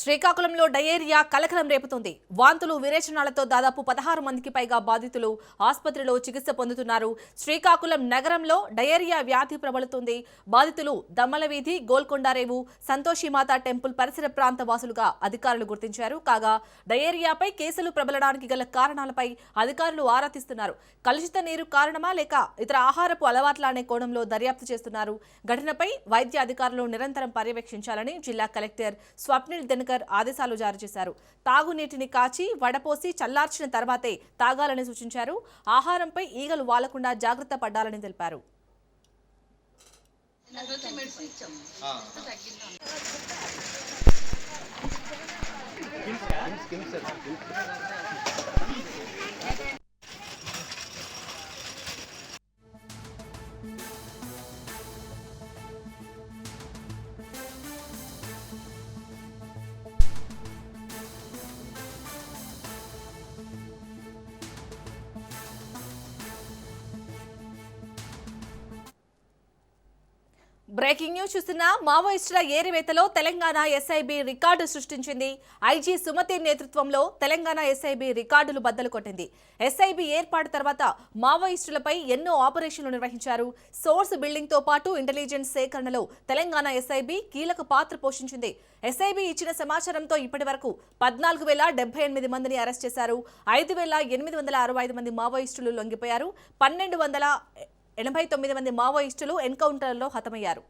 Speaker 1: శ్రీకాకుళంలో డయేరియా కలకలం రేపుతోంది. వాంతులు విరేచనాలతో దాదాపు 16 మందికి పైగా బాధితులు ఆసుపత్రిలో చికిత్స పొందుతున్నారు. శ్రీకాకుళం నగరంలో డయేరియా వ్యాధి ప్రబలుతుంది. బాధితులు దమ్మలవీధి, గోల్కొండారేవు, సంతోషిమాత టెంపుల్ పరిసర ప్రాంత వాసులుగా అధికారులు గుర్తించారు. కాగా డయేరియాపై కేసులు ప్రబలడానికి గల కారణాలపై అధికారులు ఆరా తీస్తున్నారు. కలుషిత నీరు కారణమా లేక ఇతర ఆహారపు అలవాట్ల అనే కోణంలో దర్యాప్తు చేస్తున్నారు. ఘటనపై వైద్య అధికారులు నిరంతరం పర్యవేక్షించాలని జిల్లా కలెక్టర్ స్వప్నిల్ ఆదేశాలు జారీ చేశారు. తాగునీటిని కాచి వడపోసి చల్లార్చిన తర్వాతే తాగాలని సూచించారు. ఆహారంపై ఈగలు వాలకుండా జాగ్రత్త పడాలని తెలిపారు. బ్రేకింగ్ న్యూస్ చూస్తున్న మావోయిస్టుల ఏరివేతలో తెలంగాణ ఎస్ఐబి రికార్డు సృష్టించింది. ఐజీ సుమతి నేతృత్వంలో తెలంగాణ ఎస్ఐబి రికార్డులు బద్దలు కొట్టింది. ఎస్ఐబి ఏర్పాటు తర్వాత మావోయిస్టులపై ఎన్నో ఆపరేషన్లు నిర్వహించారు. సోర్స్ బిల్డింగ్ తో పాటు ఇంటెలిజెన్స్ సేకరణలో తెలంగాణ ఎస్ఐబి కీలక పాత్ర పోషించింది. ఎస్ఐబి ఇచ్చిన సమాచారంతో ఇప్పటి వరకు 14,078 మందిని అరెస్ట్ చేశారు. 5,865 మంది మావోయిస్టులు లొంగిపోయారు. 1,289 మంది మావోయిస్టులు ఎన్కౌంటర్లో హతమయ్యారు.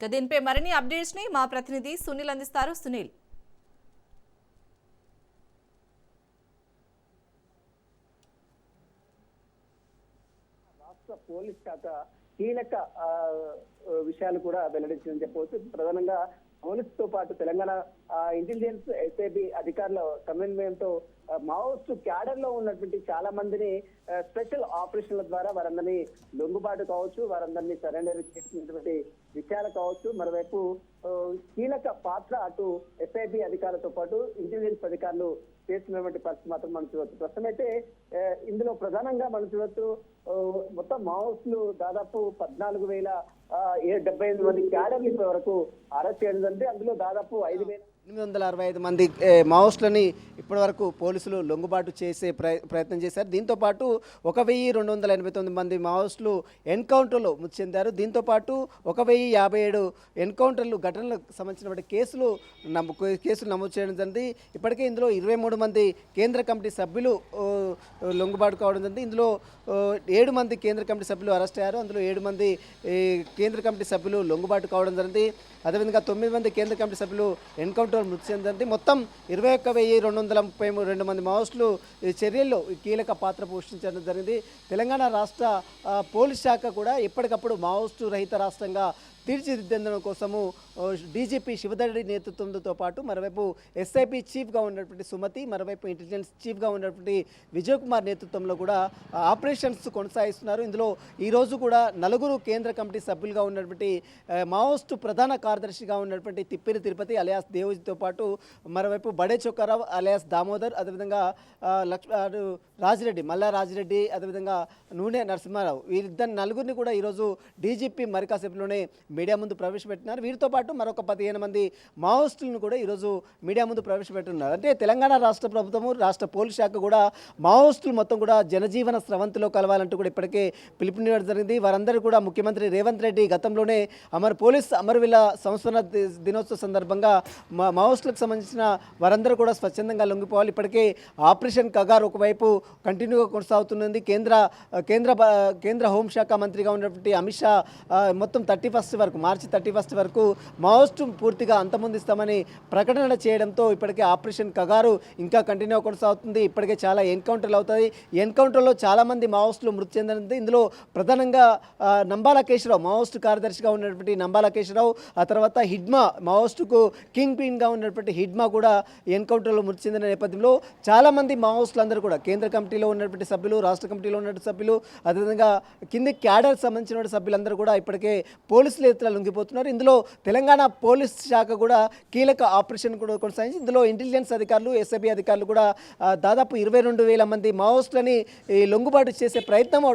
Speaker 1: దీనిపై మరిన్ని అప్డేట్స్ ని మా ప్రతినిధి సునీల్ అందిస్తారు. సునీల్,
Speaker 7: రాష్ట్ర పోలీస్ శాఖ కీలక విషయాలు కూడా వెల్లడించిందని చెప్పవచ్చు. ప్రధానంగా పోలీసుతో పాటు తెలంగాణ ఇంటెలిజెన్స్ ఎస్ఐబి అధికారుల సమన్వయంతో మావోయిస్ట్ క్యాడర్ లో ఉన్నటువంటి చాలా మందిని స్పెషల్ ఆపరేషన్ల ద్వారా వారందరినీ లొంగుబాటు కావచ్చు, వారందరినీ సరెండర్ చేసినటువంటి విషయాలు కావచ్చు. మరోవైపు కీలక పాత్ర అటు ఎస్ఐబి అధికారులతో పాటు ఇంటెలిజెన్స్ అధికారులు చేస్తున్నటువంటి పరిస్థితి మాత్రం మనం చూడవచ్చు. ప్రస్తుతం అయితే ఇందులో ప్రధానంగా మనం చూడవచ్చు మొత్తం మావోయిస్టులు దాదాపు 14,078 మంది క్యాడర్లు ఇప్పటి వరకు అరెస్ట్ చేయడం జరిగింది. అందులో దాదాపు 5,865 మంది మావోయిస్టులని ఇప్పటి వరకు పోలీసులు లొంగుబాటు చేసే ప్రయత్నం చేశారు. దీంతోపాటు 1,289 మంది మావోయిస్టులు ఎన్కౌంటర్లో మృతి చెందారు. దీంతోపాటు 1,057 ఎన్కౌంటర్లు ఘటనలకు సంబంధించినటువంటి కేసులు నమోదు చేయడం జరిగింది. ఇప్పటికే ఇందులో 23 మంది కేంద్ర కమిటీ సభ్యులు లొంగుబాటు కావడం జరిగింది. ఇందులో 7 మంది కేంద్ర కమిటీ సభ్యులు అరెస్ట్ అయ్యారు. అందులో 7 మంది కేంద్ర కమిటీ సభ్యులు లొంగుబాటు కావడం జరిగింది. అదేవిధంగా 9 మంది కేంద్ర కమిటీ సభ్యులు ఎన్కౌంటర్ మృతి చెందింది. మొత్తం 21,232 మంది మావోయిస్టులు ఈ చర్యల్లో కీలక పాత్ర పోషించడం జరిగింది. తెలంగాణ రాష్ట్ర పోలీస్ శాఖ కూడా ఎప్పటికప్పుడు మావోయిస్టు రహిత రాష్ట్రంగా తీర్చిదిద్దడం కోసము డీజీపీ శివధరెడ్డి నేతృత్వంతో పాటు మరోవైపు ఎస్ఐపి చీఫ్గా ఉన్నటువంటి సుమతి, మరోవైపు ఇంటెలిజెన్స్ చీఫ్గా ఉన్నటువంటి విజయ్ కుమార్ నేతృత్వంలో కూడా ఆపరేషన్స్ కొనసాగిస్తున్నారు. ఇందులో ఈరోజు కూడా 4 కేంద్ర కమిటీ సభ్యులుగా ఉన్నటువంటి మావోయిస్టు ప్రధాన కార్యదర్శిగా ఉన్నటువంటి తిప్పిరి తిరుపతి అలియాస్ దేవజితో పాటు మరోవైపు బడే చొక్కారావు అలియాస్ దామోదర్, అదేవిధంగా రాజిరెడ్డి మల్లా రాజిరెడ్డి, అదేవిధంగా నూనె నరసింహారావు, వీరిద్దరు 4 కూడా ఈరోజు డీజీపీ మరి కాసేపులోనే మీడియా ముందు ప్రవేశపెట్టినారు. వీరితో పాటు మరొక 15 మంది మావోయిస్టులను కూడా ఈరోజు మీడియా ముందు ప్రవేశపెట్టున్నారు. అంటే తెలంగాణ రాష్ట్ర ప్రభుత్వము, రాష్ట్ర పోలీస్ శాఖ కూడా మావోయిస్టులు మొత్తం కూడా జనజీవన స్రవంతిలో కలవాలంటూ కూడా ఇప్పటికే పిలుపునివ్వడం జరిగింది. వారందరూ కూడా ముఖ్యమంత్రి రేవంత్ రెడ్డి గతంలోనే పోలీస్ అమరవీరుల సంస్మరణ దినోత్సవ సందర్భంగా మావోయిస్టులకు సంబంధించిన వారందరూ కూడా స్వచ్ఛందంగా లొంగిపోవాలి. ఇప్పటికే ఆపరేషన్ కగార్ ఒకవైపు కంటిన్యూగా కొనసాగుతున్నది. కేంద్ర హోంశాఖ మంత్రిగా ఉన్నటువంటి అమిత్ షా మొత్తం 31 వరకు, మార్చి 31 వరకు మావోయిస్టు పూర్తిగా అంతమొందిస్తామని ప్రకటన చేయడంతో ఇప్పటికే ఆపరేషన్ కగారు ఇంకా కంటిన్యూ కొనసాగుతుంది. ఇప్పటికే చాలా ఎన్కౌంటర్లు అవుతాయి. ఎన్కౌంటర్లో చాలామంది మావోయిస్టులు మృతి చెందినది. ఇందులో ప్రధానంగా నంబాల కేశరావు, మావోయిస్టు కార్యదర్శిగా ఉన్నటువంటి నంబాల కేశరావు, ఆ తర్వాత హిడ్మా, మావోయిస్టుకు కింగ్ పిన్గా ఉన్నటువంటి హిడ్మా కూడా ఎన్కౌంటర్లో మృతి చెందిన నేపథ్యంలో చాలామంది మావోయిస్టులు అందరూ కూడా కేంద్ర కమిటీలో ఉన్నటువంటి సభ్యులు, రాష్ట్ర కమిటీలో ఉన్నటువంటి సభ్యులు, అదేవిధంగా కింది క్యాడర్ సంబంధించిన సభ్యులందరూ కూడా ఇప్పటికే పోలీసులు
Speaker 16: ఎత్తున లొంగిపోతున్నారు. ఇందులో తెలంగాణ పోలీస్ శాఖ కూడా కీలక ఆపరేషన్ కూడా కొనసాగించి ఇందులో ఇంటెలిజెన్స్ అధికారులు, ఎస్ఐబి అధికారులు కూడా దాదాపు 22,000 మంది మావోయిస్టులని లొంగుబాటు చేసే ప్రయత్నం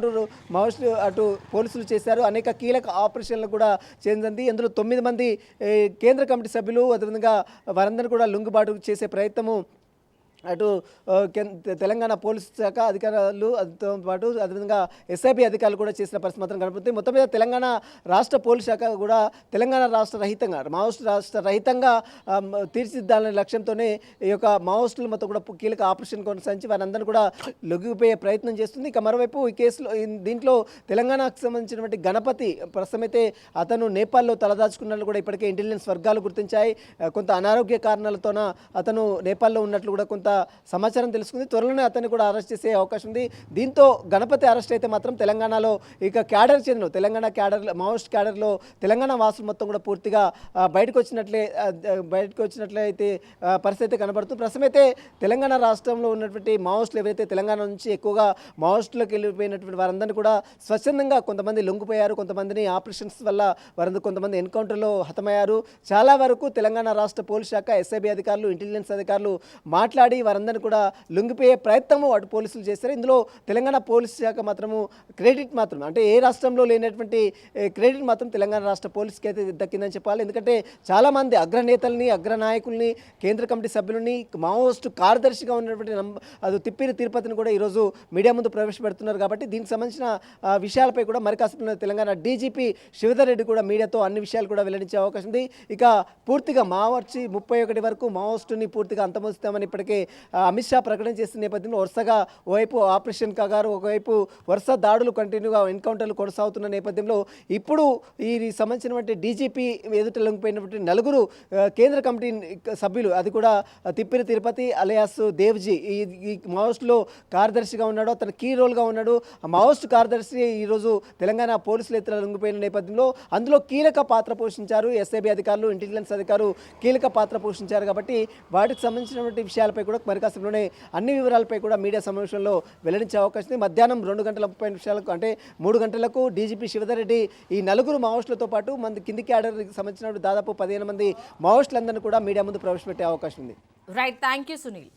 Speaker 16: అటు పోలీసులు చేశారు. అనేక కీలక ఆపరేషన్లు కూడా చెందింది. అందులో 9 మంది కేంద్ర కమిటీ సభ్యులు, అదేవిధంగా వారందరూ కూడా లొంగుబాటు చేసే ప్రయత్నము అటు తెలంగాణ పోలీస్ శాఖ అధికారులతో పాటు అదేవిధంగా ఎస్ఐబి అధికారులు కూడా చేసిన పరిస్థితి మాత్రం కనబడుతుంది. మొత్తం మీద తెలంగాణ రాష్ట్ర పోలీస్ శాఖ కూడా తెలంగాణ రాష్ట్ర రహితంగా, మావోయిస్ట్ రాష్ట్ర రహితంగా తీర్చిదిద్దాలనే లక్ష్యంతోనే ఈ యొక్క మావోయిస్టులు మొత్తం కూడా కీలక ఆపరేషన్ కొనసాగించి వారందరినీ కూడా లొంగిపోయే ప్రయత్నం చేస్తుంది. ఇక మరోవైపు ఈ కేసులో దీంట్లో తెలంగాణకు సంబంధించినటువంటి గణపతి ప్రస్తుతమైతే అతను నేపాల్లో తలదాచుకున్నట్లు కూడా ఇప్పటికే ఇంటెలిజెన్స్ వర్గాలు గుర్తించాయి. కొంత అనారోగ్య కారణాలతోన అతను నేపాల్లో ఉన్నట్లు కూడా కొంత సమాచారం తెలుసుకుంది. త్వరలోనే అతన్ని కూడా అరెస్ట్ చేసే అవకాశం ఉంది. దీంతో గణపతి అరెస్ట్ అయితే మాత్రం తెలంగాణలో ఇక క్యాడర్ చెందిన తెలంగాణ క్యాడర్, మావోయిస్ట్ క్యాడర్లో తెలంగాణ వాసులు మొత్తం కూడా పూర్తిగా బయటకు వచ్చినట్లే అయితే పరిస్థితి కనబడుతుంది. ప్రస్తుతం అయితే తెలంగాణ రాష్ట్రంలో ఉన్నటువంటి మావోయిస్టులు ఎవరైతే తెలంగాణ నుంచి ఎక్కువగా మావోయిస్టులకు వెళ్ళిపోయినటువంటి వారందరినీ కూడా స్వచ్ఛందంగా కొంతమంది లొంగిపోయారు, కొంతమందిని ఆపరేషన్స్ వల్ల వారందరూ కొంతమంది ఎన్కౌంటర్లో హతమయ్యారు. చాలా వరకు తెలంగాణ రాష్ట్ర పోలీస్ శాఖ, ఎస్ఐబి అధికారులు, ఇంటెలిజెన్స్ అధికారులు మాట్లాడి వారందరినీ కూడా లొంగిపోయే ప్రయత్నము అటు పోలీసులు చేస్తారు. ఇందులో తెలంగాణ పోలీస్ శాఖ మాత్రము క్రెడిట్ మాత్రం, అంటే ఏ రాష్ట్రంలో లేనటువంటి క్రెడిట్ మాత్రం తెలంగాణ రాష్ట్ర పోలీస్కి అయితే దక్కిందని చెప్పాలి. ఎందుకంటే చాలామంది అగ్రనేతల్ని, అగ్రనాయకుల్ని, కేంద్ర కమిటీ సభ్యులని, మావోయిస్టు కార్యదర్శిగా ఉన్నటువంటి అది తిప్పిరి తిరుపతిని కూడా ఈరోజు మీడియా ముందు ప్రవేశపెడుతున్నారు. కాబట్టి దీనికి సంబంధించిన విషయాలపై కూడా మరి కాసేపు తెలంగాణ డీజీపీ శ్రీధర్ రెడ్డి కూడా మీడియాతో అన్ని విషయాలు కూడా వెల్లడించే అవకాశం ఉంది. ఇక పూర్తిగా మార్చి 31 వరకు మావోయిస్టుని పూర్తిగా అంతమొస్తామని ఇప్పటికే అమిత్ షా ప్రకటన చేసిన నేపథ్యంలో వరుసగా ఓవైపు ఆపరేషన్ కగారు, ఒకవైపు వరుస దాడులు కంటిన్యూగా ఎన్కౌంటర్లు కొనసాగుతున్న నేపథ్యంలో ఇప్పుడు ఈ సంబంధించినటువంటి డీజీపీ ఎదుట లొంగిపోయినటువంటి 4 కేంద్ర కమిటీ సభ్యులు, అది కూడా తిప్పిరి తిరుపతి అలియాస్ దేవ్జీ ఈ మావోయిస్టులో కార్యదర్శిగా ఉన్నాడు, అతను కీ రోల్గా ఉన్నాడు. ఆ మావోయిస్టు కార్యదర్శి ఈరోజు తెలంగాణ పోలీసులు ఎత్తున లొంగిపోయిన నేపథ్యంలో అందులో కీలక పాత్ర పోషించారు. ఎస్ఐబి అధికారులు, ఇంటెలిజెన్స్ అధికారులు కీలక పాత్ర పోషించారు. కాబట్టి వాటికి సంబంధించినటువంటి విషయాలపై కూడా మరి కాసేపులోనే అన్ని వివరాలపై కూడా మీడియా సమావేశంలో వెల్లడించే అవకాశం ఉంది. మధ్యాహ్నం 2:30 అంటే 3 గంటలకు డీజీపీ శ్రీధర్ రెడ్డి ఈ 4 మావోయిస్టులతో పాటు కింది క్యాడర్కి సంబంధించిన దాదాపు 15 మంది మావోయిస్టులందరినీ కూడా మీడియా ముందు ప్రవేశపెట్టే అవకాశం ఉంది.
Speaker 1: Right, thank you Sunil.